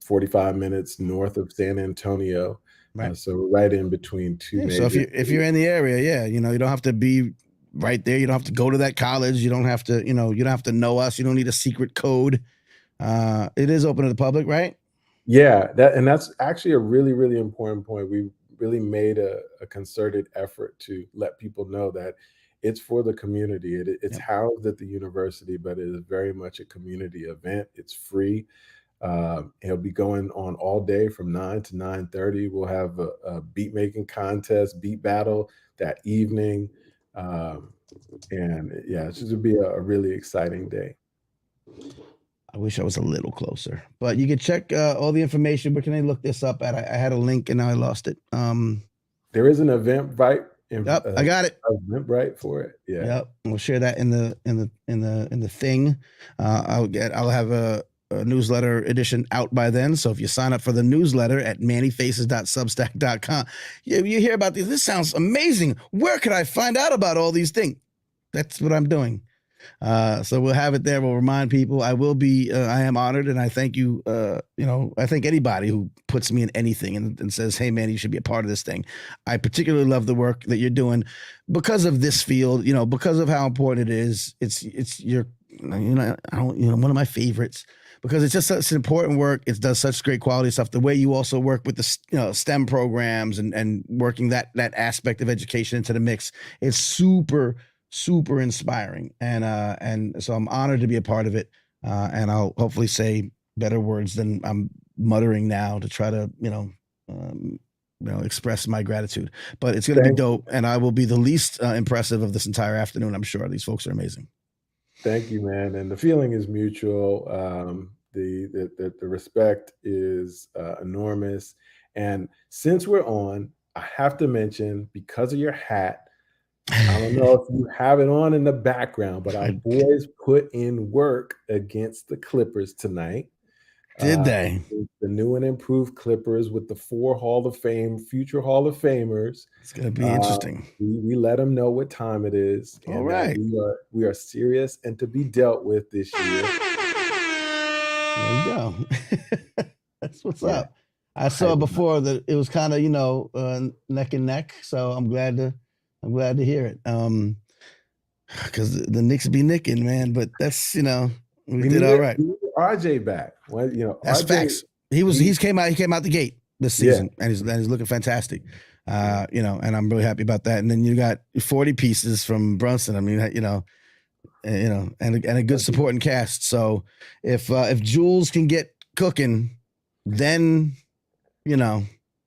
45 minutes north of San Antonio. Right. So right in between two major. So if you're in the area, you don't have to be right there. You don't have to go to that college. You don't have to, you don't have to know us. You don't need a secret code. It is open to the public, right? Yeah, that's actually a really, really important point. We really made a concerted effort to let people know that it's for the community. It's housed at the university, but it is very much a community event. It's free. It'll be going on all day from 9 to 9:30. We'll have a beat making contest, beat battle that evening. And it's just to be a really exciting day. I wish I was a little closer, but you can check all the information. Where can I look this up at? I had a link and now I lost it. There is an Eventbrite. I got it. Eventbrite for it. Yeah. Yep. We'll share that in the thing. I'll have a newsletter edition out by then. So if you sign up for the newsletter at mannyfaces.substack.com, you hear about these. This sounds amazing. Where could I find out about all these things? That's what I'm doing. So we'll have it there. We'll remind people. I am honored, and I thank you. I thank anybody who puts me in anything and says, "Hey, man, you should be a part of this thing." I particularly love the work that you're doing because of this field. Because of how important it is. It's your, one of my favorites because it's just such important work. It does such great quality stuff. The way you also work with the STEM programs and working that aspect of education into the mix, it's super inspiring. And so I'm honored to be a part of it. And I'll hopefully say better words than I'm muttering now to try to, express my gratitude, but it's going to be dope. And I will be the least impressive of this entire afternoon. I'm sure these folks are amazing. Thank you, man. And the feeling is mutual. The respect is enormous. And since we're on, I have to mention, because of your hat, I don't know if you have it on in the background, but our boys put in work against the Clippers tonight. Did they? The new and improved Clippers with the 4 future Hall of Famers. It's going to be interesting. We let them know what time it is. All right. We are serious and to be dealt with this year. There you go. That's what's up. I saw before that it was kind of, neck and neck. So I'm glad to hear it. Because the Knicks be nicking, man. But that's, we did all right. RJ back. Well, that's RJ, facts. He came out the gate this season, and he's looking fantastic. And I'm really happy about that. And then you got 40 pieces from Brunson. I mean, and a good supporting cast. So if Jules can get cooking, then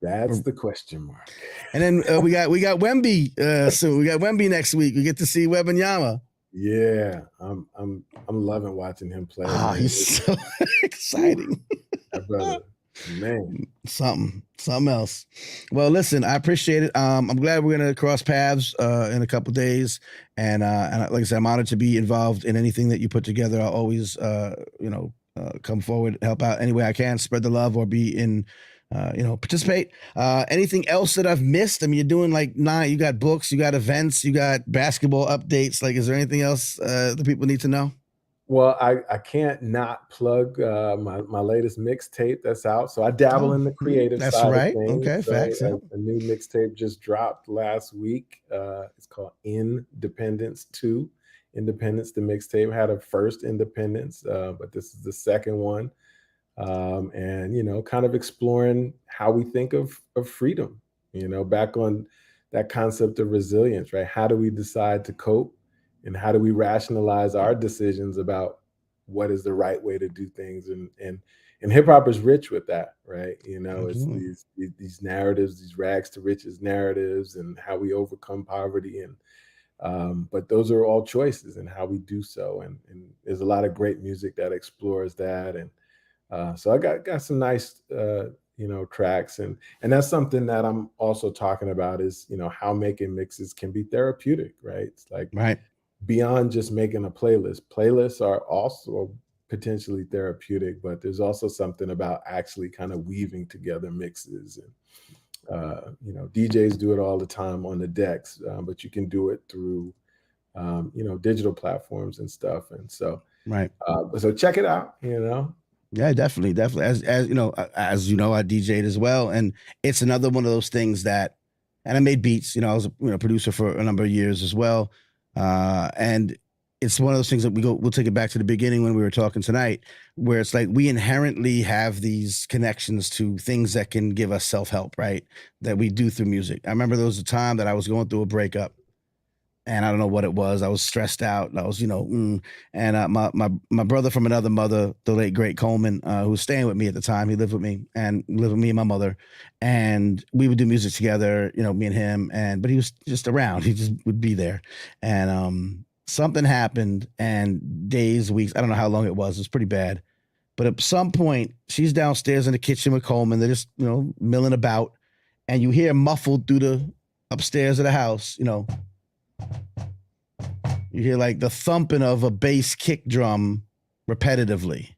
that's the question mark. And then we got Wemby soon. We got Wemby next week. We get to see Wembanyama. Yeah, I'm loving watching him play. Oh, he's so exciting. That brother, man. Something else. Well, listen, I appreciate it. I'm glad we're gonna cross paths in a couple days. And like I said, I'm honored to be involved in anything that you put together. I'll always come forward, help out any way I can, spread the love, or be in participate. Anything else that I've missed? I mean, you're doing you got books, you got events, you got basketball updates. Is there anything else that people need to know? Well, I can't not plug my latest mixtape that's out. So I dabble in the creative That's side of right. things. Okay, So facts. Yep. a new mixtape just dropped last week. It's called Independence 2. Independence, the mixtape had a first Independence, but this is the second one. And kind of exploring how we think of freedom, back on that concept of resilience, right? How do we decide to cope, and how do we rationalize our decisions about what is the right way to do things? And hip hop is rich with that, right? It's these narratives, these rags to riches narratives, and how we overcome poverty, and but those are all choices and how we do so. And there's a lot of great music that explores that. And so I got some nice tracks, and that's something that I'm also talking about is how making mixes can be therapeutic, right? It's like beyond just making a playlist. Playlists are also potentially therapeutic, but there's also something about actually kind of weaving together mixes. And DJs do it all the time on the decks, but you can do it through digital platforms and stuff. And so so check it out. Yeah, definitely. As I DJ'd as well, and it's another one of those things that, and I made beats. I was a producer for a number of years as well, and it's one of those things that we'll take it back to the beginning when we were talking tonight, where it's like we inherently have these connections to things that can give us self-help, right? That we do through music. I remember there was a time that I was going through a breakup. And I don't know what it was. I was stressed out. And I was, and my brother from another mother, the late great Coleman, who was staying with me at the time, he lived with me and my mother, and we would do music together, me and him. But he was just around. He just would be there. And something happened, and days, weeks, I don't know how long it was. It was pretty bad. But at some point, she's downstairs in the kitchen with Coleman. They're just, milling about, and you hear muffled through the upstairs of the house, you hear like the thumping of a bass kick drum repetitively.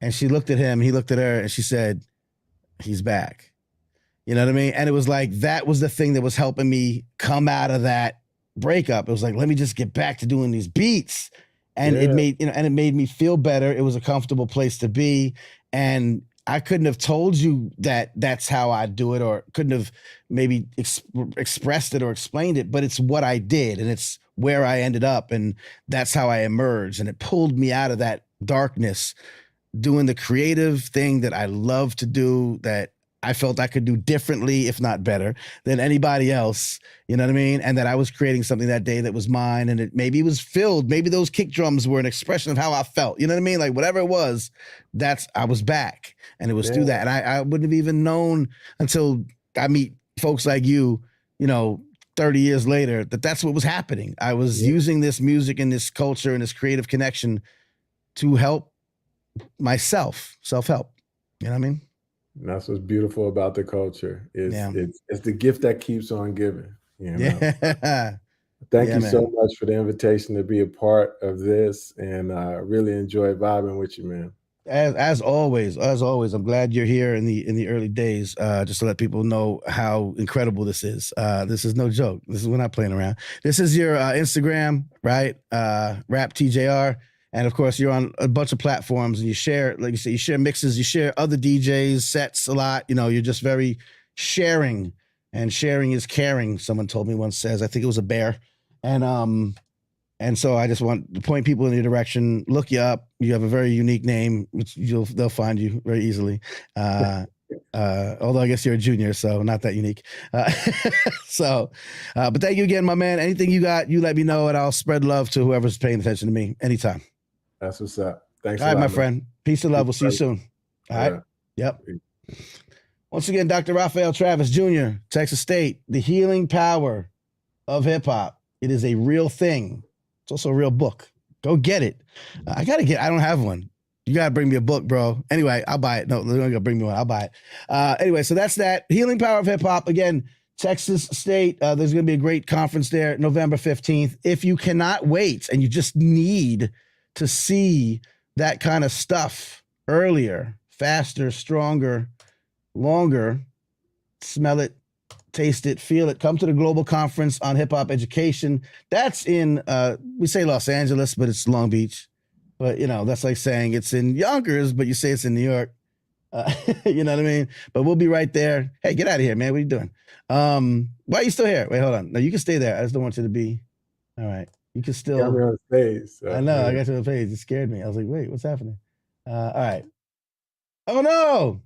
And she looked at him, he looked at her, and she said, he's back. You know what I mean? And it was like, that was the thing that was helping me come out of that breakup. It was like, let me just get back to doing these beats. And it made me feel better. It was a comfortable place to be. And I couldn't have told you that that's how I do it, or couldn't have maybe expressed it or explained it, but it's what I did, and it's where I ended up, and that's how I emerged. And it pulled me out of that darkness, doing the creative thing that I love to do, that I felt I could do differently, if not better, than anybody else. You know what I mean? And that I was creating something that day that was mine, and maybe it was filled. Maybe those kick drums were an expression of how I felt. You know what I mean? Like whatever it was, I was back, and it was through that. And I wouldn't have even known until I meet folks like you, 30 years later, that's what was happening. I was using this music and this culture and this creative connection to help myself, self-help. You know what I mean? And that's what's beautiful about the culture. It's the gift that keeps on giving. Thank you so much for the invitation to be a part of this, and I really enjoy vibing with you, man. As always, I'm glad you're here in the early days, just to let people know how incredible this is. This is no joke. We're not playing around. This is your Instagram, right? Rap TJR. And of course, you're on a bunch of platforms, and you share, like you say, you share mixes, you share other DJs, sets a lot. You're just very sharing, and sharing is caring. Someone told me once, says, I think it was a bear. And so I just want to point people in your direction. Look you up. You have a very unique name, which they'll find you very easily. Although I guess you're a junior, so not that unique. But thank you again, my man. Anything you got, you let me know, and I'll spread love to whoever's paying attention to me anytime. That's what's up. Thanks. All right, a lot, my man. friend. Peace and love. We'll see you soon. All right. Yep. Once again, Dr. Raphael Travis Jr., Texas State, The Healing Power of Hip Hop. It is a real thing. It's also a real book. Go get it. I don't have one. You got to bring me a book, bro. Anyway, I'll buy it. No, they're going to bring me one. I'll buy it. Anyway, so that's that. Healing Power of Hip Hop. Again, Texas State. There's going to be a great conference there, November 15th. If you cannot wait and you just need to see that kind of stuff earlier, faster, stronger, longer, smell it, taste it, feel it. Come to the Global Conference on Hip Hop Education. That's in, we say Los Angeles, but it's Long Beach. But, that's like saying it's in Yonkers, but you say it's in New York. You know what I mean? But we'll be right there. Hey, get out of here, man. What are you doing? Why are you still here? Wait, hold on. No, you can stay there. I just don't want you to be. All right. You can still. I'm on stage. So, I know. I got you on the page. It scared me. I was like, wait, what's happening? All right. Oh, no.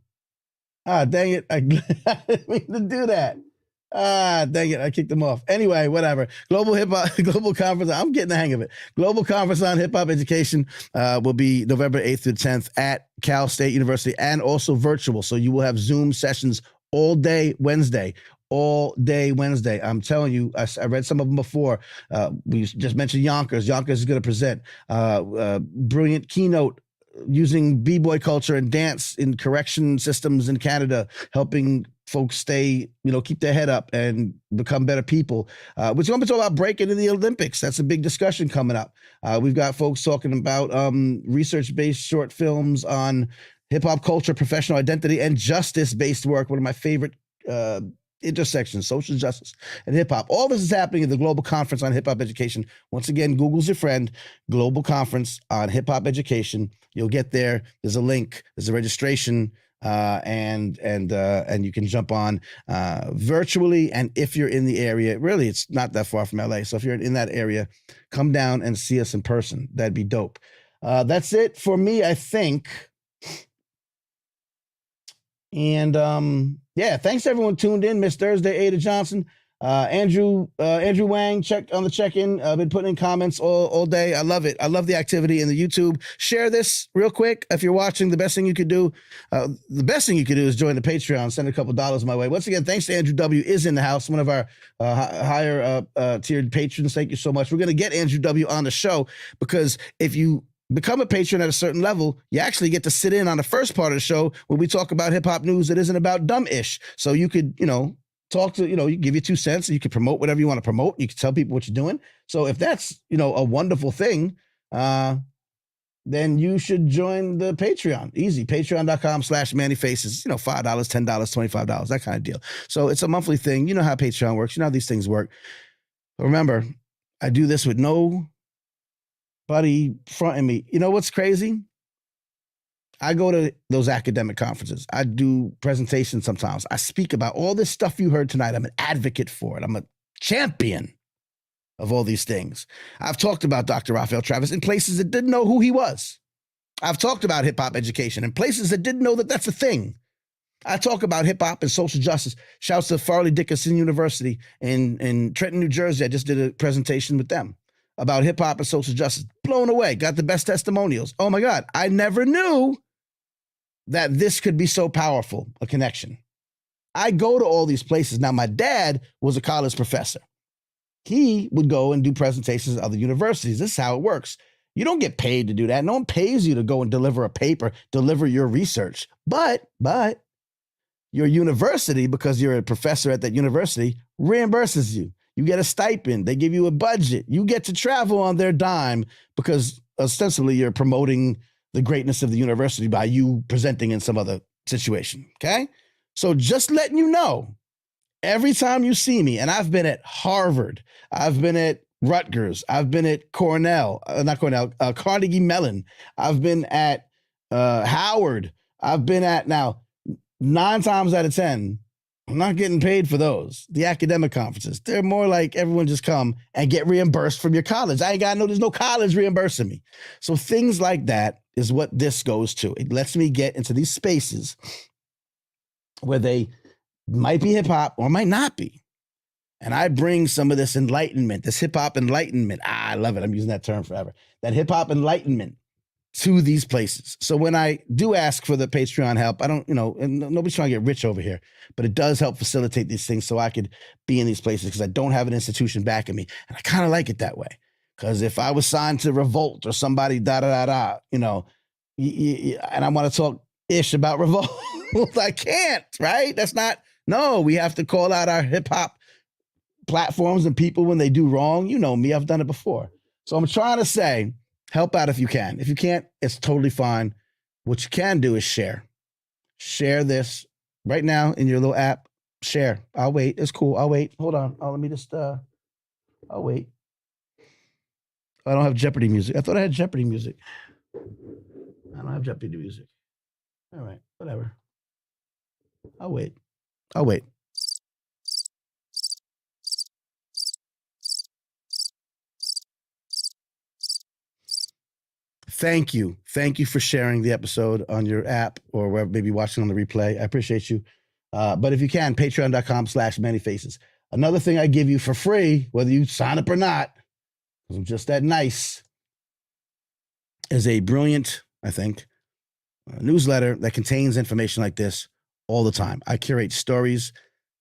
Ah, dang it. I didn't mean to do that. Ah, dang it. I kicked them off. Anyway, whatever. Global Conference. I'm getting the hang of it. Global Conference on Hip Hop Education will be November 8th through 10th at Cal State University and also virtual. So you will have Zoom sessions all day Wednesday. All day Wednesday. I'm telling you, I read some of them before. We just mentioned Yonkers. Yonkers is going to present brilliant keynote using b-boy culture and dance in correction systems in Canada, helping folks stay, keep their head up and become better people. We're going to talk about breaking in the Olympics. That's a big discussion coming up. We've got folks talking about research-based short films on hip-hop culture, professional identity, and justice-based work. One of my favorite intersections, social justice and hip-hop. All this is happening at the Global Conference on Hip Hop Education. Once again, Google's your friend. Global Conference on Hip Hop Education. You'll get there. There's a link. There's a registration, and you can jump on virtually. And if you're in the area, really, it's not that far from LA. So if you're in that area, come down and see us in person. That'd be dope. That's it for me, I think. And yeah, thanks everyone tuned in. Miss Thursday, Ada Johnson, Andrew Wang checked on the check-in. I've been putting in comments all day. I love it. I love the activity in the YouTube. Share this real quick. If you're watching, the best thing you could do is join the Patreon. Send a couple dollars my way. Once again, thanks to Andrew W. is in the house, one of our higher tiered patrons. Thank you so much. We're going to get Andrew W. on the show because if you become a patron at a certain level, you actually get to sit in on the first part of the show when we talk about hip hop news that isn't about dumb-ish. So you could, talk to, you give you 2 cents and you can promote whatever you want to promote. You can tell people what you're doing. So if that's, a wonderful thing, then you should join the Patreon. Easy. Patreon.com/mannyfaces, $5, $10, $25, that kind of deal. So it's a monthly thing. You know how Patreon works. You know how these things work. But remember, I do this with no buddy fronting me. You know what's crazy? I go to those academic conferences. I do presentations sometimes. I speak about all this stuff you heard tonight. I'm an advocate for it. I'm a champion of all these things. I've talked about Dr. Raphael Travis in places that didn't know who he was. I've talked about hip hop education in places that didn't know that that's a thing. I talk about hip hop and social justice. Shouts to Farley Dickinson University in Trenton, New Jersey. I just did a presentation with them about hip hop and social justice. Blown away. Got the best testimonials. Oh my God. I never knew that this could be so powerful, a connection. I go to all these places. Now, my dad was a college professor. He would go and do presentations at other universities. This is how it works. You don't get paid to do that. No one pays you to go and deliver a paper, deliver your research. But your university, because you're a professor at that university, reimburses you. You get a stipend. They give you a budget. You get to travel on their dime because ostensibly you're promoting the greatness of the university by you presenting in some other situation. Okay. So just letting you know, every time you see me, and I've been at Harvard, I've been at Rutgers, I've been at Carnegie Mellon, I've been at Howard, I've been at now 9 times out of 10, I'm not getting paid for those. The academic conferences, they're more like everyone just come and get reimbursed from your college. There's no college reimbursing me. So things like that is what this goes to. It lets me get into these spaces where they might be hip hop or might not be. And I bring some of this enlightenment, this hip hop enlightenment. I love it. I'm using that term forever. That hip hop enlightenment to these places. So when I do ask for the Patreon help, I don't, and nobody's trying to get rich over here, but it does help facilitate these things so I could be in these places because I don't have an institution backing me. And I kind of like it that way. Because if I was signed to Revolt or somebody, and I want to talk ish about Revolt, I can't, right? We have to call out our hip hop platforms and people when they do wrong. You know me, I've done it before. So I'm trying to say, help out if you can. If you can't, it's totally fine. What you can do is share. Share this right now in your little app. share. I'll wait. It's cool. I'll wait. Hold on. Let me just. I'll wait. I don't have Jeopardy music. I thought I had Jeopardy music. I don't have Jeopardy music. All right. Whatever. I'll wait. I'll wait. Thank you. Thank you for sharing the episode on your app or wherever, maybe watching on the replay. I appreciate you. But if you can, patreon.com/manyfaces. Another thing I give you for free, whether you sign up or not, because I'm just that nice, is a brilliant, I think, newsletter that contains information like this all the time. I curate stories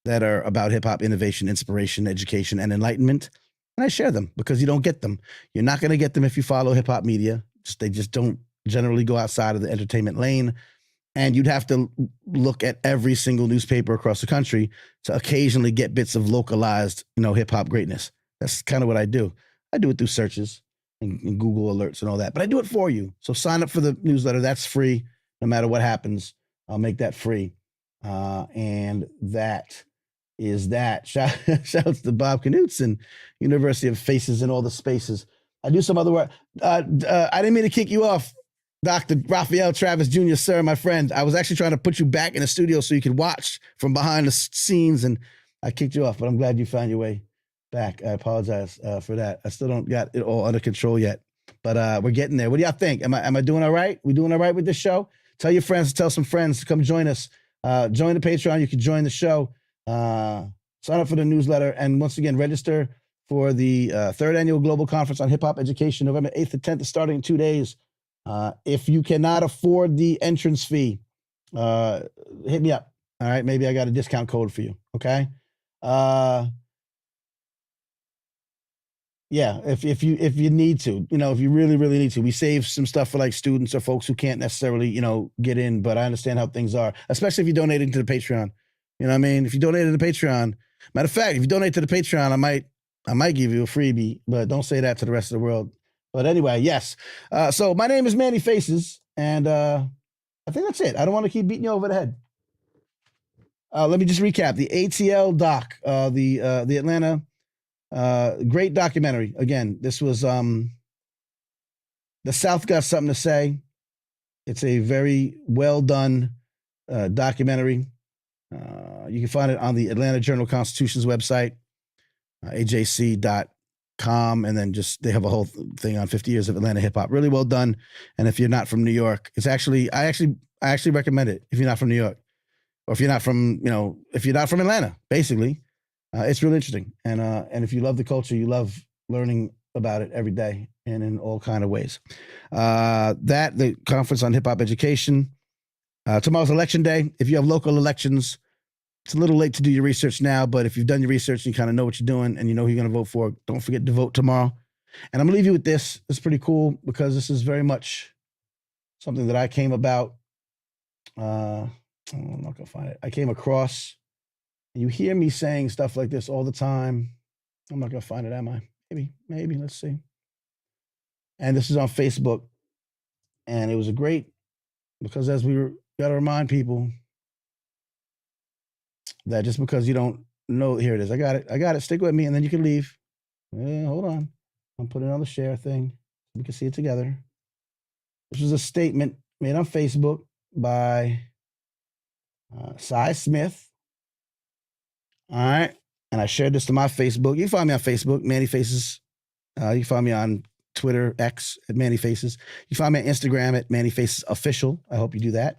that are about hip hop innovation, inspiration, education, and enlightenment. And I share them because you don't get them. You're not going to get them if you follow hip hop media. They just don't generally go outside of the entertainment lane. And you'd have to look at every single newspaper across the country to occasionally get bits of localized, hip hop greatness. That's kind of what I do. I do it through searches and Google alerts and all that, but I do it for you. So sign up for the newsletter. That's free. No matter what happens, I'll make that free. And that is that. Shouts to Bob Knutson, University of Faces and all the spaces. I do some other work. I didn't mean to kick you off, Dr. Raphael Travis Jr., sir, my friend. I was actually trying to put you back in the studio so you could watch from behind the scenes, and I kicked you off, but I'm glad you found your way back. I apologize for that. I still don't got it all under control yet, but we're getting there. What do y'all think? Am I doing all right? We doing all right with this show? Tell your friends, tell some friends to come join us. Join the Patreon. You can join the show. Sign up for the newsletter. And once again, register for the third annual Global Conference on Hip Hop Education, November 8th to 10th, starting in 2 days. If you cannot afford the entrance fee, hit me up. All right. Maybe I got a discount code for you. Okay. Yeah. If you need to, if you really, really need to, we save some stuff for like students or folks who can't necessarily, get in, but I understand how things are, especially if you're donating to the Patreon. You know what I mean? If you donate to the Patreon, matter of fact, if you donate to the Patreon, I might give you a freebie, but don't say that to the rest of the world. But anyway, yes. So my name is Manny Faces, and I think that's it. I don't want to keep beating you over the head. Let me just recap. The ATL doc, the Atlanta, great documentary. Again, this was The South Got Something to Say. It's a very well done documentary. You can find it on the Atlanta Journal-Constitution's website, ajc.com, and then they have a whole thing on 50 years of Atlanta hip hop. Really well done. And if you're not from New York, I actually recommend it if you're not from New York, or if you're not from, if you're not from Atlanta, basically. It's really interesting. And if you love the culture, you love learning about it every day and in all kind of ways. The conference on hip hop education. Tomorrow's election day. If you have local elections, it's a little late to do your research now, but if you've done your research and you kind of know what you're doing and you know who you're going to vote for, don't forget to vote tomorrow. And I'm going to leave you with this. It's pretty cool because this is very much something that I came about. I'm not going to find it. I came across. You hear me saying stuff like this all the time. I'm not going to find it, am I? Maybe. Let's see. And this is on Facebook. And it was because as we got to remind people that just because you don't know, here it is. I got it. Stick with me, and then you can leave. Hold on. I'm putting it on the share thing. We can see it together. This was a statement made on Facebook by Cy Smith. All right. And I shared this to my Facebook. You can find me on Facebook, Manny Faces. You can find me on Twitter, X, at Manny Faces. You can find me on Instagram at Manny Faces Official. I hope you do that.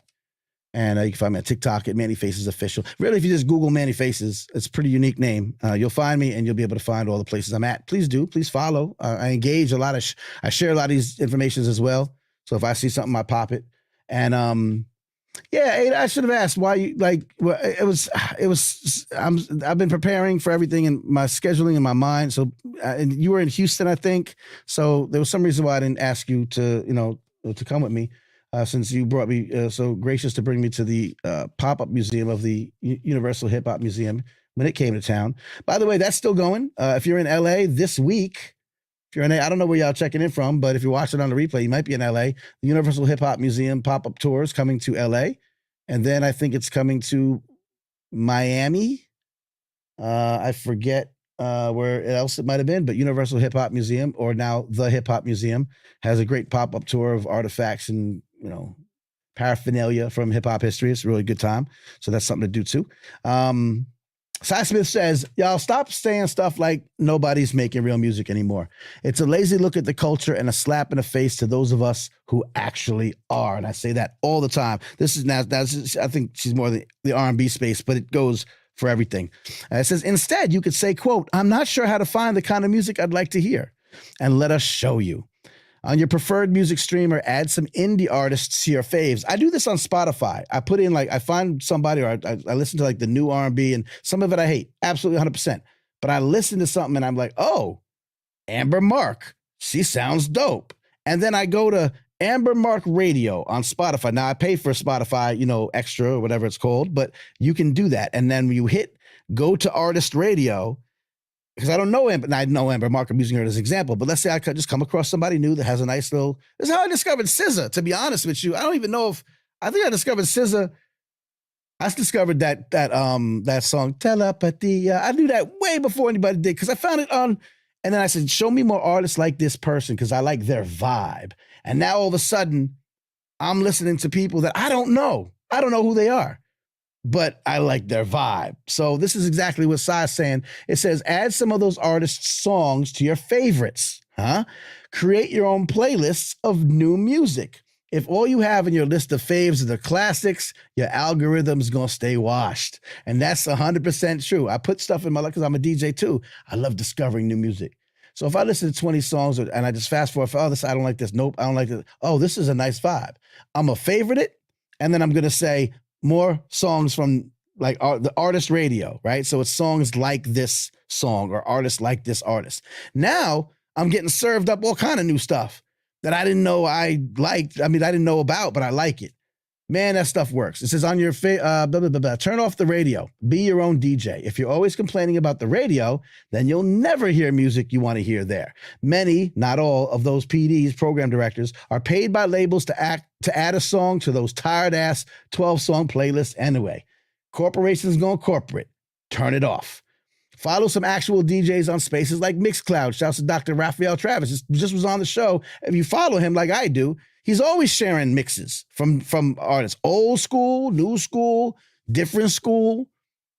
And you can find me on TikTok at Manny Faces Official. Really, if you just Google Manny Faces, it's a pretty unique name. You'll find me, and you'll be able to find all the places I'm at. Please do. Please follow. I engage a lot of. I share a lot of these informations as well. So if I see something, I pop it. And I should have asked why you I've been preparing for everything in my scheduling in my mind. So and you were in Houston, I think. So there was some reason why I didn't ask you to come with me. Since you brought me so gracious to bring me to the pop-up museum of the Universal Hip Hop Museum when it came to town. By the way, that's still going. If you're in LA this week, if you're in I don't know where y'all checking in from, but if you're watching on the replay, you might be in LA. The Universal Hip Hop Museum pop-up tour is coming to LA. And then I think it's coming to Miami I forget where else it might have been, but Universal Hip Hop Museum, or now the Hip Hop Museum, has a great pop-up tour of artifacts and, paraphernalia from hip hop history. It's a really good time. So that's something to do too. Cy Smith says, y'all stop saying stuff like nobody's making real music anymore. It's a lazy look at the culture and a slap in the face to those of us who actually are. And I say that all the time. This is now, I think she's more the R&B space, but it goes for everything. It says, instead, you could say, quote, I'm not sure how to find the kind of music I'd like to hear. And let us show you. On your preferred music streamer, add some indie artists to your faves. I do this on Spotify. I put in I find somebody, or I listen to the new R&B, and some of it I hate, absolutely 100%. But I listen to something and I'm like, oh, Amber Mark, she sounds dope. And then I go to Amber Mark Radio on Spotify. Now I pay for Spotify, extra or whatever it's called, but you can do that. And then when you hit go to artist radio, because I don't know Amber, and I know Amber Mark, I'm using her as an example, but let's say I could just come across somebody new that has a nice little, this is how I discovered SZA, to be honest with you. I don't even know I think I discovered SZA. I discovered that song, Telepathy. I knew that way before anybody did, because I found it on, and then I said, show me more artists like this person, because I like their vibe. And now all of a sudden, I'm listening to people that I don't know. I don't know who they are, but I like their vibe. So this is exactly what Sai's saying. It says, add some of those artists' songs to your favorites, Create your own playlists of new music. If all you have in your list of faves are the classics, your algorithm's gonna stay washed. And that's 100% true. I put stuff in my life because I'm a DJ too. I love discovering new music. So if I listen to 20 songs and I just fast forward, this, I don't like this. Nope, I don't like this. Oh, this is a nice vibe. I'm gonna favorite it. And then I'm gonna say, more songs from the artist radio, right? So it's songs like this song or artists like this artist. Now I'm getting served up all kind of new stuff that I didn't know I liked. I mean, I didn't know about, but I like it. Man, that stuff works. It says on your turn off the radio. Be your own DJ. If you're always complaining about the radio, then you'll never hear music you want to hear there. Many, not all, of those PDs, program directors, are paid by labels to add a song to those tired-ass 12-song playlists anyway. Corporations going corporate. Turn it off. Follow some actual DJs on spaces like Mixcloud. Shouts to Dr. Raphael Travis. Just was on the show. If you follow him like I do, he's always sharing mixes from artists. Old school, new school, different school,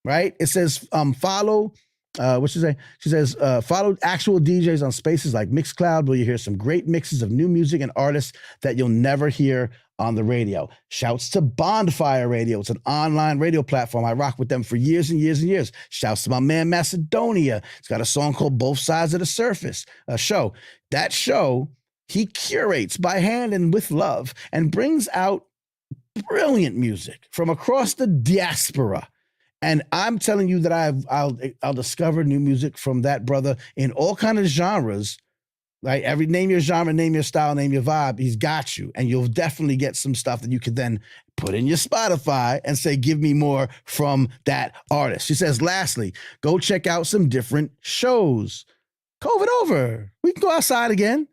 right? It says follow, what she say? She says follow actual DJs on spaces like Mixcloud, where you hear some great mixes of new music and artists that you'll never hear on the radio. Shouts to Bonfire Radio. It's an online radio platform. I rock with them for years and years and years. Shouts to my man Macedonia. It's got a song called Both Sides of the Surface, a show. That show, he curates by hand and with love and brings out brilliant music from across the diaspora. And I'm telling you that I'll discover new music from that brother in all kinds of genres. Like name your genre, name your style, name your vibe. He's got you. And you'll definitely get some stuff that you could then put in your Spotify and say, give me more from that artist. She says, lastly, go check out some different shows. COVID over. We can go outside again.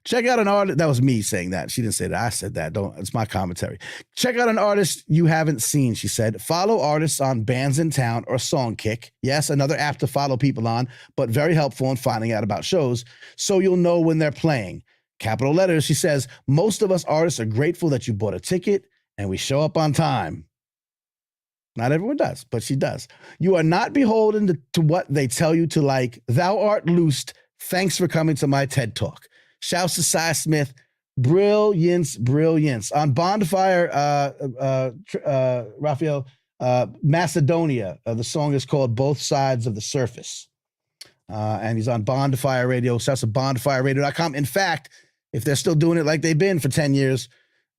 Check out an artist. That was me saying that. She didn't say that. I said that. It's my commentary. Check out an artist you haven't seen, she said. Follow artists on Bands in Town or Songkick. Yes, another app to follow people on, but very helpful in finding out about shows so you'll know when they're playing. Capital letters, she says, most of us artists are grateful that you bought a ticket and we show up on time. Not everyone does, but she does. You are not beholden to what they tell you to like. Thou art loosed. Thanks for coming to my TED Talk. Shouts to Cy Smith. Brilliance. On Bonfire, Raphael, Macedonia. The song is called Both Sides of the Surface. And he's on Bonfire Radio. Shouts to bonfireradio.com. In fact, if they're still doing it like they've been for 10 years,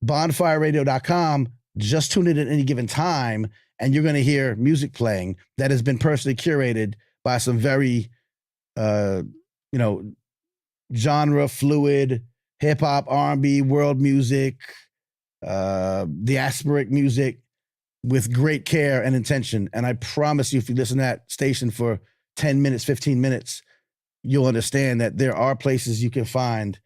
bonfireradio.com, just tune in at any given time, and you're going to hear music playing that has been personally curated by some very, genre fluid, hip hop, R&B, world music, diasporic music with great care and intention. And I promise you, if you listen to that station for 10 minutes, 15 minutes, you'll understand that there are places you can find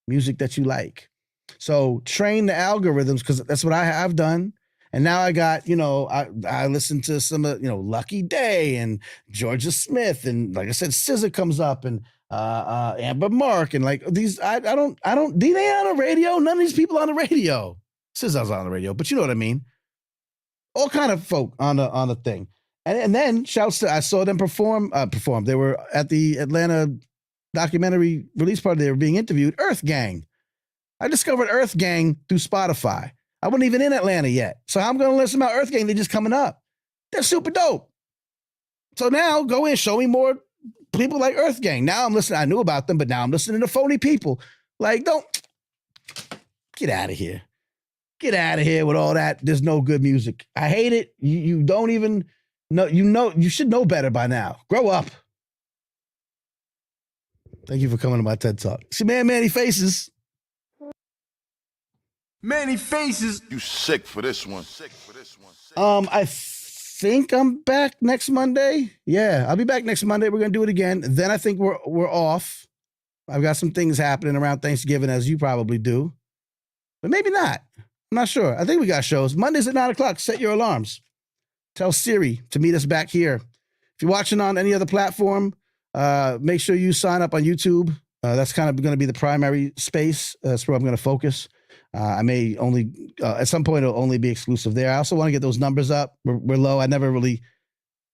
music that you like. So train the algorithms, because that's what I've done. And now I got, I listened to some of, Lucky Day and Georgia Smith. And like I said, SZA comes up and Amber Mark and like these, they ain't on the radio. None of these people on the radio. SZA's on the radio, but you know what I mean? All kind of folk on the thing. And then shouts to, I saw them perform. They were at the Atlanta documentary release party. They were being interviewed. Earth Gang. I discovered Earth Gang through Spotify. I wasn't even in Atlanta yet. So I'm going to listen about Earth Gang. They're just coming up. They're super dope. So now go in, show me more people like Earth Gang. Now I'm listening. I knew about them, but now I'm listening to phony people. Like, don't get out of here. Get out of here with all that. There's no good music. I hate it. You don't even know. You should know better by now. Grow up. Thank you for coming to my TED Talk. See, Manny Faces. Manny Faces. You sick for this one. I think I'm back next Monday. Yeah, I'll be back next Monday. We're gonna do it again. Then I think we're off. I've got some things happening around Thanksgiving, as you probably do, but maybe not. I'm not sure. I think we got shows. Mondays at 9:00. Set your alarms. Tell Siri to meet us back here. If you're watching on any other platform, make sure you sign up on YouTube. That's kind of going to be the primary space. That's where I'm going to focus. I may only, at some point, it'll only be exclusive there. I also want to get those numbers up. We're low. I never really,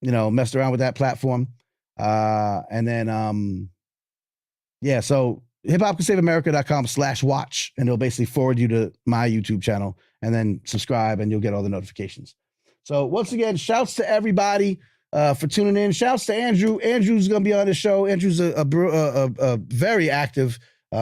messed around with that platform. And then, so hiphopcansaveamerica.com/watch, and it'll basically forward you to my YouTube channel, and then subscribe, and you'll get all the notifications. So once again, shouts to everybody for tuning in. Shouts to Andrew. Andrew's going to be on the show. Andrew's a very active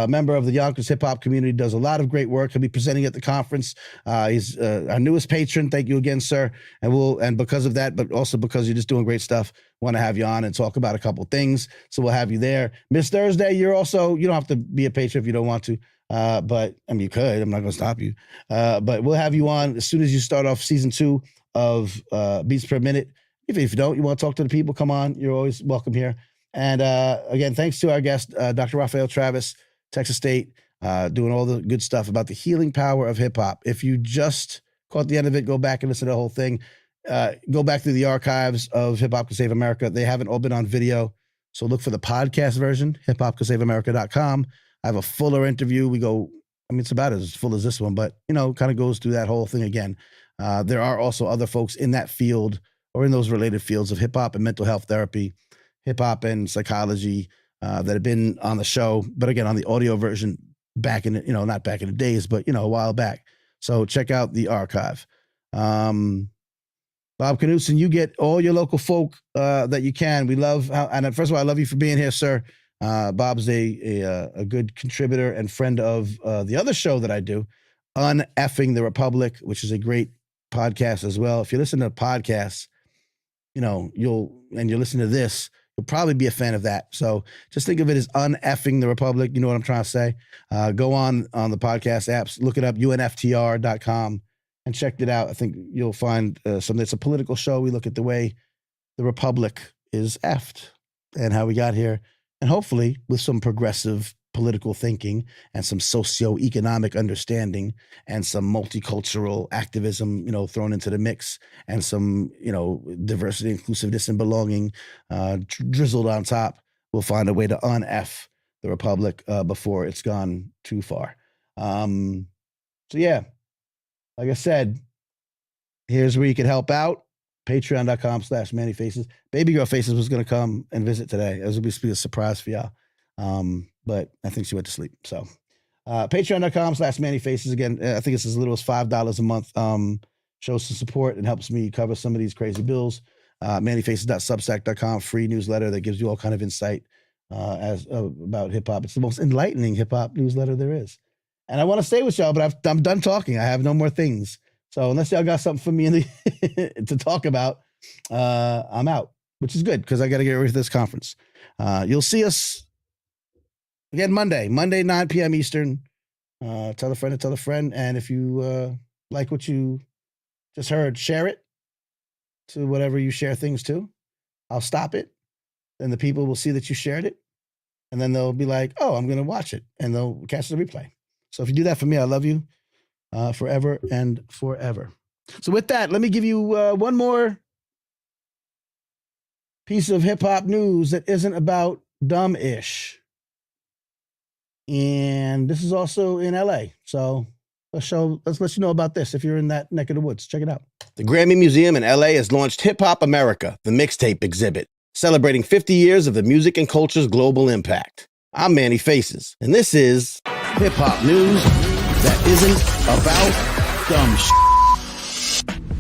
member of the Yonkers hip hop community, does a lot of great work. He'll be presenting at the conference. He's our newest patron. Thank you again, sir. And because of that, but also because you're just doing great stuff, want to have you on and talk about a couple things. So we'll have you there. Miss Thursday, you don't have to be a patron if you don't want to. But I mean, you could. I'm not going to stop you. But we'll have you on as soon as you start off season 2 of Beats Per Minute. If you don't, you want to talk to the people, come on. You're always welcome here. And again, thanks to our guest, Dr. Raphael Travis, Texas State, doing all the good stuff about the healing power of hip hop. If you just caught the end of it, go back and listen to the whole thing. Go back through the archives of Hip Hop Can Save America. They haven't all been on video. So look for the podcast version, hiphopcansaveamerica.com. I have a fuller interview. It's about as full as this one, but, kind of goes through that whole thing again. There are also other folks in that field or in those related fields of hip hop and mental health therapy, hip hop and psychology, that have been on the show, but again, on the audio version back in, not back in the days, but, a while back. So check out the archive. Bob Knudsen, you get all your local folk that you can. We love and first of all, I love you for being here, sir. Bob's a good contributor and friend of the other show that I do, Uneffing the Republic, which is a great podcast as well. If you listen to podcasts, you listen to this, you'll probably be a fan of that. So just think of it as Uneffing the Republic. You know what I'm trying to say? Go on the podcast apps, look it up, unftr.com, and check it out. I think you'll find something. It's a political show. We look at the way the Republic is effed and how we got here. And hopefully with some progressive political thinking and some socioeconomic understanding and some multicultural activism, thrown into the mix, and some, diversity, inclusiveness, and belonging drizzled on top, we'll find a way to uneff the Republic before it's gone too far. So yeah, like I said, here's where you can help out. Patreon.com/MannyFaces. Baby Girl Faces was going to come and visit today. It was going to be a surprise for y'all. But I think she went to sleep. So Patreon.com/MannyFaces. Again, I think it's as little as $5 a month. Shows some support and helps me cover some of these crazy bills. MannyFaces.substack.com, free newsletter that gives you all kind of insight about hip hop. It's the most enlightening hip hop newsletter there is. And I want to stay with y'all, but I'm done talking. I have no more things. So unless y'all got something for me to talk about, I'm out, which is good because I got to get ready for this conference. You'll see us again Monday, 9 p.m. Eastern. Tell a friend to tell a friend. And if you like what you just heard, share it to whatever you share things to. I'll stop it. Then the people will see that you shared it. And then they'll be like, oh, I'm going to watch it. And they'll catch the replay. So if you do that for me, I love you forever and forever. So with that, let me give you one more piece of hip hop news that isn't about dumb-ish. And this is also in LA. So let's let you know about this if you're in that neck of the woods. Check it out. The Grammy Museum in LA has launched Hip Hop America, the mixtape exhibit, celebrating 50 years of the music and culture's global impact. I'm Manny Faces, and this is hip hop news that isn't about dumb shit.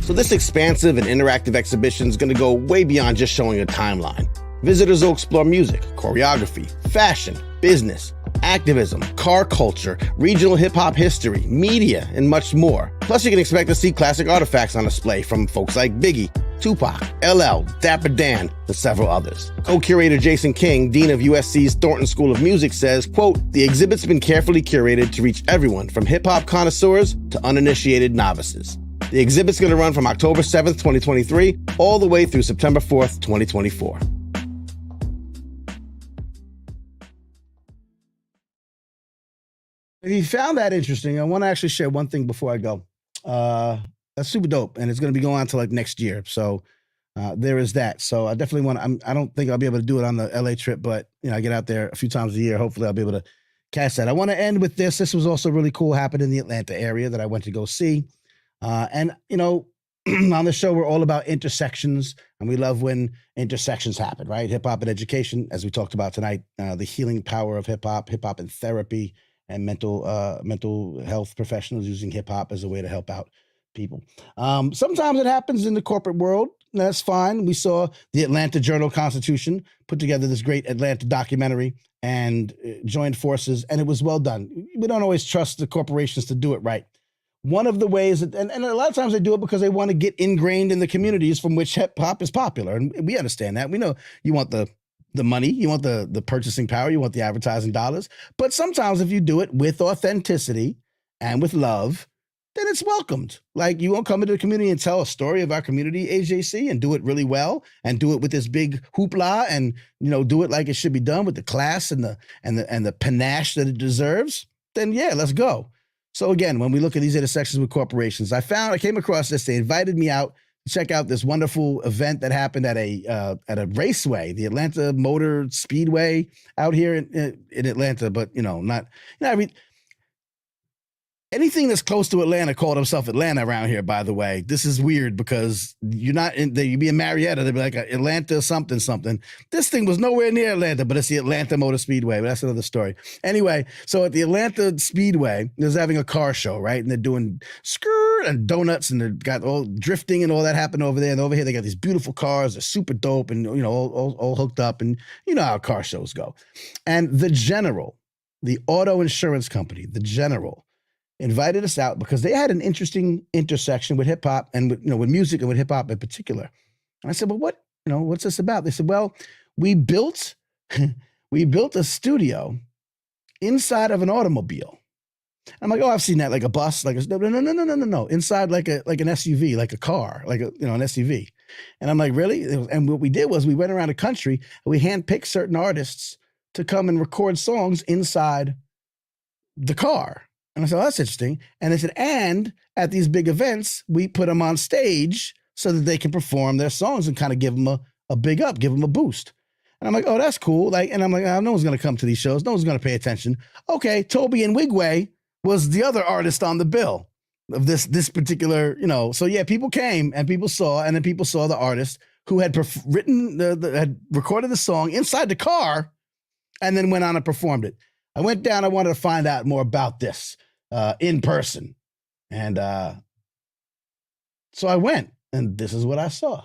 So this expansive and interactive exhibition is going to go way beyond just showing a timeline. Visitors will explore music, choreography, fashion, business, activism, car culture, regional hip-hop history, media, and much more. Plus, you can expect to see classic artifacts on display from folks like Biggie, Tupac, LL, Dapper Dan, and several others. Co-curator Jason King, dean of USC's Thornton School of Music, says, quote, "The exhibit's been carefully curated to reach everyone from hip-hop connoisseurs to uninitiated novices." The exhibit's going to run from October 7th, 2023, all the way through September 4th, 2024. If you found that interesting, I want to actually share one thing before I go. That's super dope, and it's going to be going on to like next year. So there is that. So I definitely want to, I don't think I'll be able to do it on the LA trip, but I get out there a few times a year. Hopefully I'll be able to catch that. I want to end with this. This was also really cool, happened in the Atlanta area that I went to go see. And on the show, we're all about intersections, and we love when intersections happen, right? Hip hop and education, as we talked about tonight, the healing power of hip hop and therapy, and mental health professionals using hip hop as a way to help out people. Sometimes it happens in the corporate world. That's fine. We saw the Atlanta Journal-Constitution put together this great Atlanta documentary and joined forces, and it was well done. We don't always trust the corporations to do it right. One of the ways, and a lot of times they do it because they want to get ingrained in the communities from which hip hop is popular. And we understand that. We know you want the money, you want the purchasing power, you want the advertising dollars. But sometimes if you do it with authenticity and with love, then it's welcomed. Like, you won't come into the community and tell a story of our community, AJC, and do it really well, and do it with this big hoopla, and do it like it should be done with the class and the panache that it deserves. Then yeah, let's go. So again, when we look at these intersections with corporations, I came across this. They invited me out to check out this wonderful event that happened at a raceway, the Atlanta Motor Speedway out here in Atlanta. But anything that's close to Atlanta called himself Atlanta around here, by the way. This is weird because you'd be in Marietta, they'd be like Atlanta something something. This thing was nowhere near Atlanta, but it's the Atlanta Motor Speedway. But that's another story. Anyway, so at the Atlanta Speedway, they're having a car show, right? And they're doing skirt and donuts, and they've got all drifting and all that happened over there. And over here, they got these beautiful cars. They're super dope and all hooked up. And you know how car shows go. And the auto insurance company, the General, invited us out because they had an interesting intersection with hip hop and with music and with hip hop in particular. And I said, well, what's this about? They said, well, we built a studio inside of an automobile. I'm like, oh, I've seen that, like a bus, like no, inside like an SUV, like a car, like an SUV. And I'm like, really? And what we did was we went around the country and we handpicked certain artists to come and record songs inside the car. And I said, oh, that's interesting. And they said, and at these big events, we put them on stage so that they can perform their songs and kind of give them a big up, give them a boost. And I'm like, oh, that's cool. And I'm like, oh, no one's going to come to these shows. No one's going to pay attention. Okay, Toby and Wigway was the other artist on the bill of this particular, So yeah, people came and people saw, and then people saw the artist who had had recorded the song inside the car and then went on and performed it. I went down. I wanted to find out more about this in person. And so I went, and this is what I saw.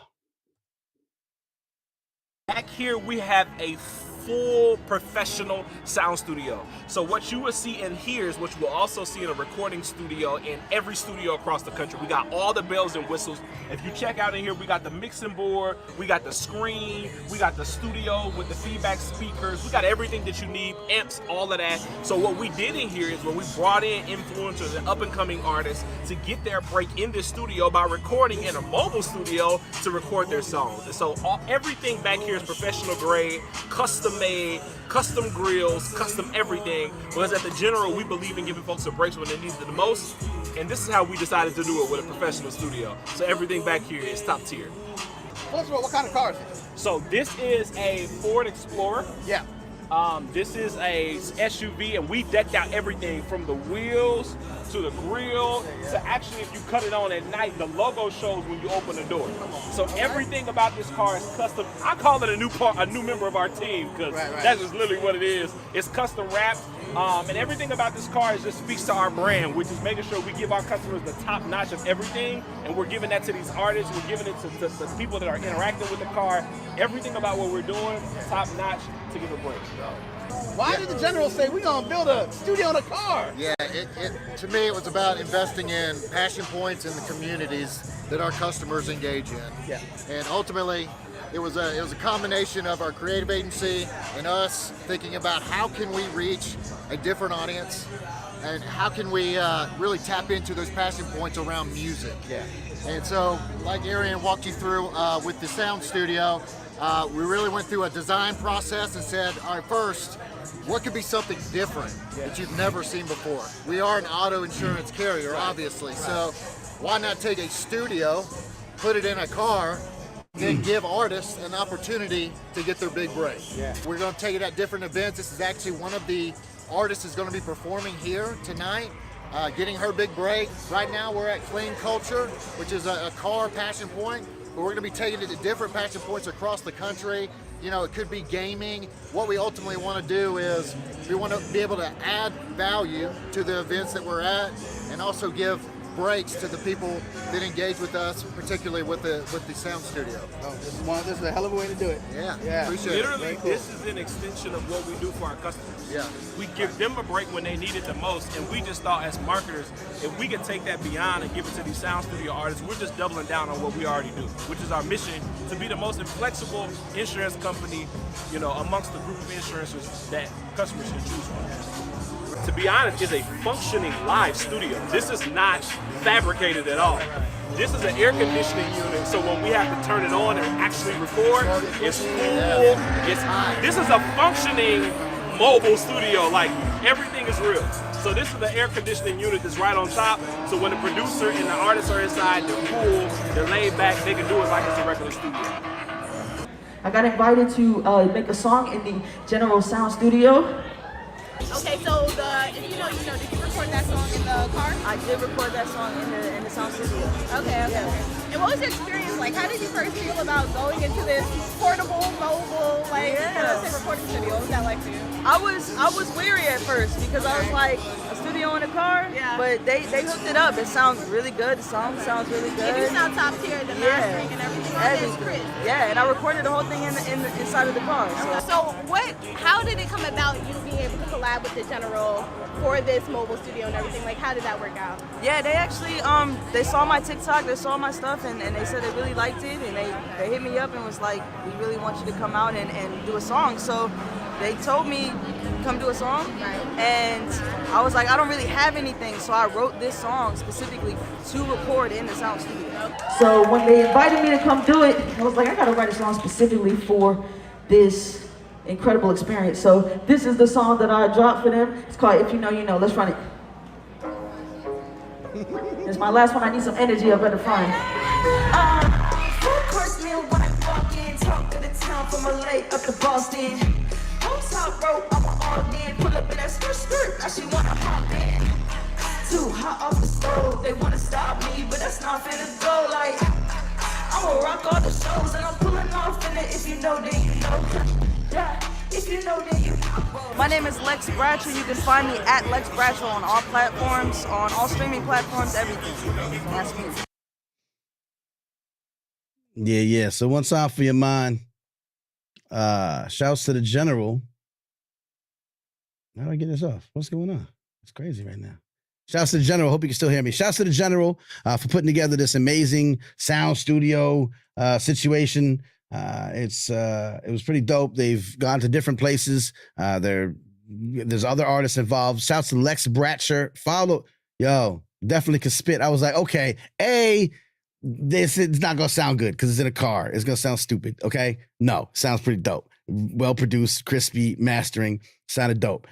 Back here, we have a full professional sound studio. So what you will see in here is what you will also see in a recording studio in every studio across the country. We got all the bells and whistles. If you check out in here, we got the mixing board, we got the screen, we got the studio with the feedback speakers, we got everything that you need, amps, all of that. So what we did in here is when we brought in influencers and up-and-coming artists to get their break in this studio by recording in a mobile studio to record their songs. And so everything back here is professional grade, custom custom made, custom grills, custom everything. Because at the General, we believe in giving folks a break when they need it the most. And this is how we decided to do it with a professional studio. So everything back here is top tier. First of all, what kind of car is this? So this is a Ford Explorer. Yeah. This is a SUV, and we decked out everything from the wheels to the grill to actually, if you cut it on at night, the logo shows when you open the door. So everything about this car is custom. I call it a new member of our team because that's just literally what it is. It's custom wrapped, and everything about this car just speaks to our brand, which is making sure we give our customers the top notch of everything, and we're giving that to these artists. We're giving it to the people that are interacting with the car. Everything about what we're doing, top notch to give a break. Why did the General say we're gonna build a studio in a car? Yeah, to me it was about investing in passion points in the communities that our customers engage in. Yeah. And ultimately, it was a combination of our creative agency and us thinking about how can we reach a different audience and how can we really tap into those passion points around music. Yeah. And so, like Arian walked you through with the sound studio, we really went through a design process and said, all right, first, what could be something different that you've never seen before? We are an auto insurance carrier, obviously, so why not take a studio, put it in a car, then give artists an opportunity to get their big break. Yeah. We're going to take it at different events. This is actually one of the artists is going to be performing here tonight, getting her big break. Right now we're at Clean Culture, which is a car passion point, but we're going to be taking it to different passion points across the country. You know, it could be gaming. What we ultimately want to do is we want to be able to add value to the events that we're at and also give breaks to the people that engage with us, particularly with the sound studio. Oh, this is a hell of a way to do it. Yeah. Appreciate it. Literally, this is an extension of what we do for our customers. Yeah. We give them a break when they need it the most, and we just thought as marketers, if we could take that beyond and give it to these sound studio artists, we're just doubling down on what we already do, which is our mission to be the most inflexible insurance company, you know, amongst the group of insurances that customers should choose from. To be honest, it's a functioning live studio. This is not fabricated at all. This is an air conditioning unit, so when we have to turn it on and actually record, it's cool. This is a functioning mobile studio. Like, everything is real. So this is the air conditioning unit that's right on top. So when the producer and the artists are inside, they're cool, they're laid back, they can do it like it's a regular studio. I got invited to make a song in the General Sound Studio. Okay, so if you know, did you record that song in the car? I did record that song in the sound studio. Okay. And what was your experience like? How did you first feel about going into this portable, mobile, recording studio? What was that like for you? I was weary at first because I was like, a studio in a car, but they hooked it up. It sounds really good. The song sounds really good. It do sound top tier, the mastering and everything. Yeah, and I recorded the whole thing inside of the car. So how did it come about you being able to collab with the General for this mobile studio and everything? Like, how did that work out? Yeah, they actually they saw my TikTok, they saw my stuff, and they said they really liked it, and they hit me up and was like, we really want you to come out and do a song. So they told me, come do a song, and I was like, I don't really have anything, so I wrote this song specifically to record in the sound studio. So when they invited me to come do it, I was like, I gotta write a song specifically for this incredible experience. So this is the song that I dropped for them. It's called If You Know, You Know. Let's run it. It's my last one. I need some energy up at the front. Course meal when I walk in, talk to the town from LA up to Boston. On top rope, I'm all in. Pull up in that skirt, now she wanna hop in. Too hot off the stove, they wanna stop me, but that's not finna go. Like, I'ma rock all the shows and I'm pulling off in it. If you know, then you know. Yeah, if you know, then you know. My name is Lex Bradshaw. You can find me at Lex Bradshaw on all platforms, on all streaming platforms, everything. That's me. Yeah. So one song for your mind. Shouts to the General. How do I get this off? What's going on? It's crazy right now. Shouts to the General. Hope you can still hear me. Shouts to the General for putting together this amazing sound studio situation. It was pretty dope. They've gone to different places. There's other artists involved. Shouts to Lex Bradshaw. Definitely could spit. I was like, okay, this is not gonna sound good because it's in a car. It's gonna sound stupid. Okay, no, sounds pretty dope. well produced, crispy mastering, sounded dope.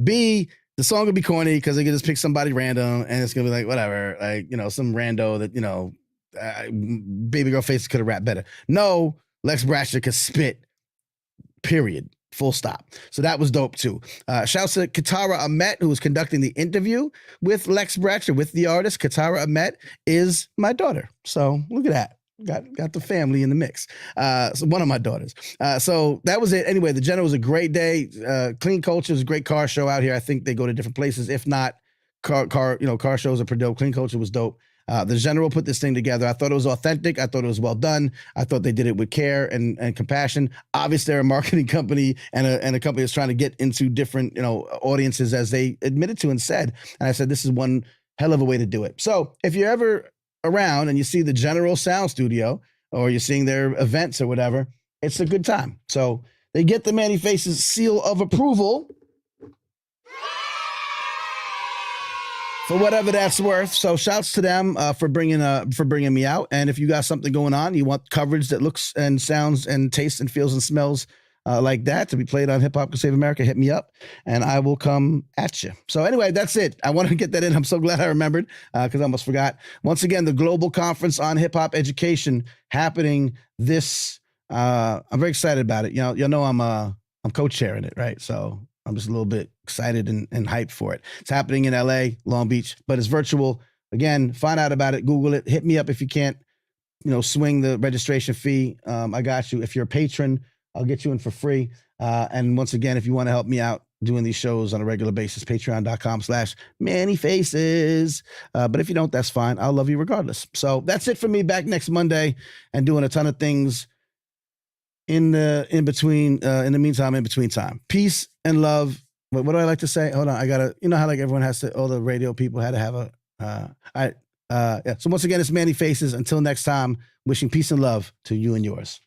B, the song would be corny because they could just pick somebody random and it's gonna be like whatever, like some rando that Baby Girl Face could have rapped better. No, Lex Bratcher could spit. Period. Full stop. So that was dope too. Shouts to Katara Ahmet, who was conducting the interview with Lex Bratcher, with the artist. Katara Ahmet is my daughter. So look at that. Got the family in the mix. So one of my daughters. So that was it. Anyway, the General was a great day. Clean Culture is a great car show out here. I think they go to different places. If not, car shows are pretty dope. Clean Culture was dope. The General put this thing together. I thought it was authentic. I thought it was well done. I thought they did it with care and compassion. Obviously, they're a marketing company and a company that's trying to get into different audiences, as they admitted to and said. And I said, this is one hell of a way to do it. So if you're ever around and you see the General Sound Studio or you're seeing their events or whatever, it's a good time. So they get the Manny Faces seal of approval for whatever that's worth. So shouts to them for bringing me out. And if you got something going on, you want coverage that looks and sounds and tastes and feels and smells like that to be played on Hip Hop Can Save America, hit me up and I will come at you. So anyway, that's it. I wanted to get that in. I'm so glad I remembered because I almost forgot. Once again, the Global Conference on Hip Hop Education happening this. I'm very excited about it. Y'all know I'm co-chairing it, right? So I'm just a little bit excited and hyped for it. It's happening in LA, Long Beach, but it's virtual. Again, find out about it. Google it. Hit me up if you can't, swing the registration fee. I got you. If you're a patron, I'll get you in for free. And once again, if you want to help me out doing these shows on a regular basis, patreon.com/MannyFaces. But if you don't, that's fine. I'll love you regardless. So that's it for me. Back next Monday and doing a ton of things in the meantime, in between time. Peace and love. What do I like to say? Hold on. I gotta, how like everyone has to, all the radio people had to have a, all right. Yeah. So once again, it's Manny Faces. Until next time, wishing peace and love to you and yours.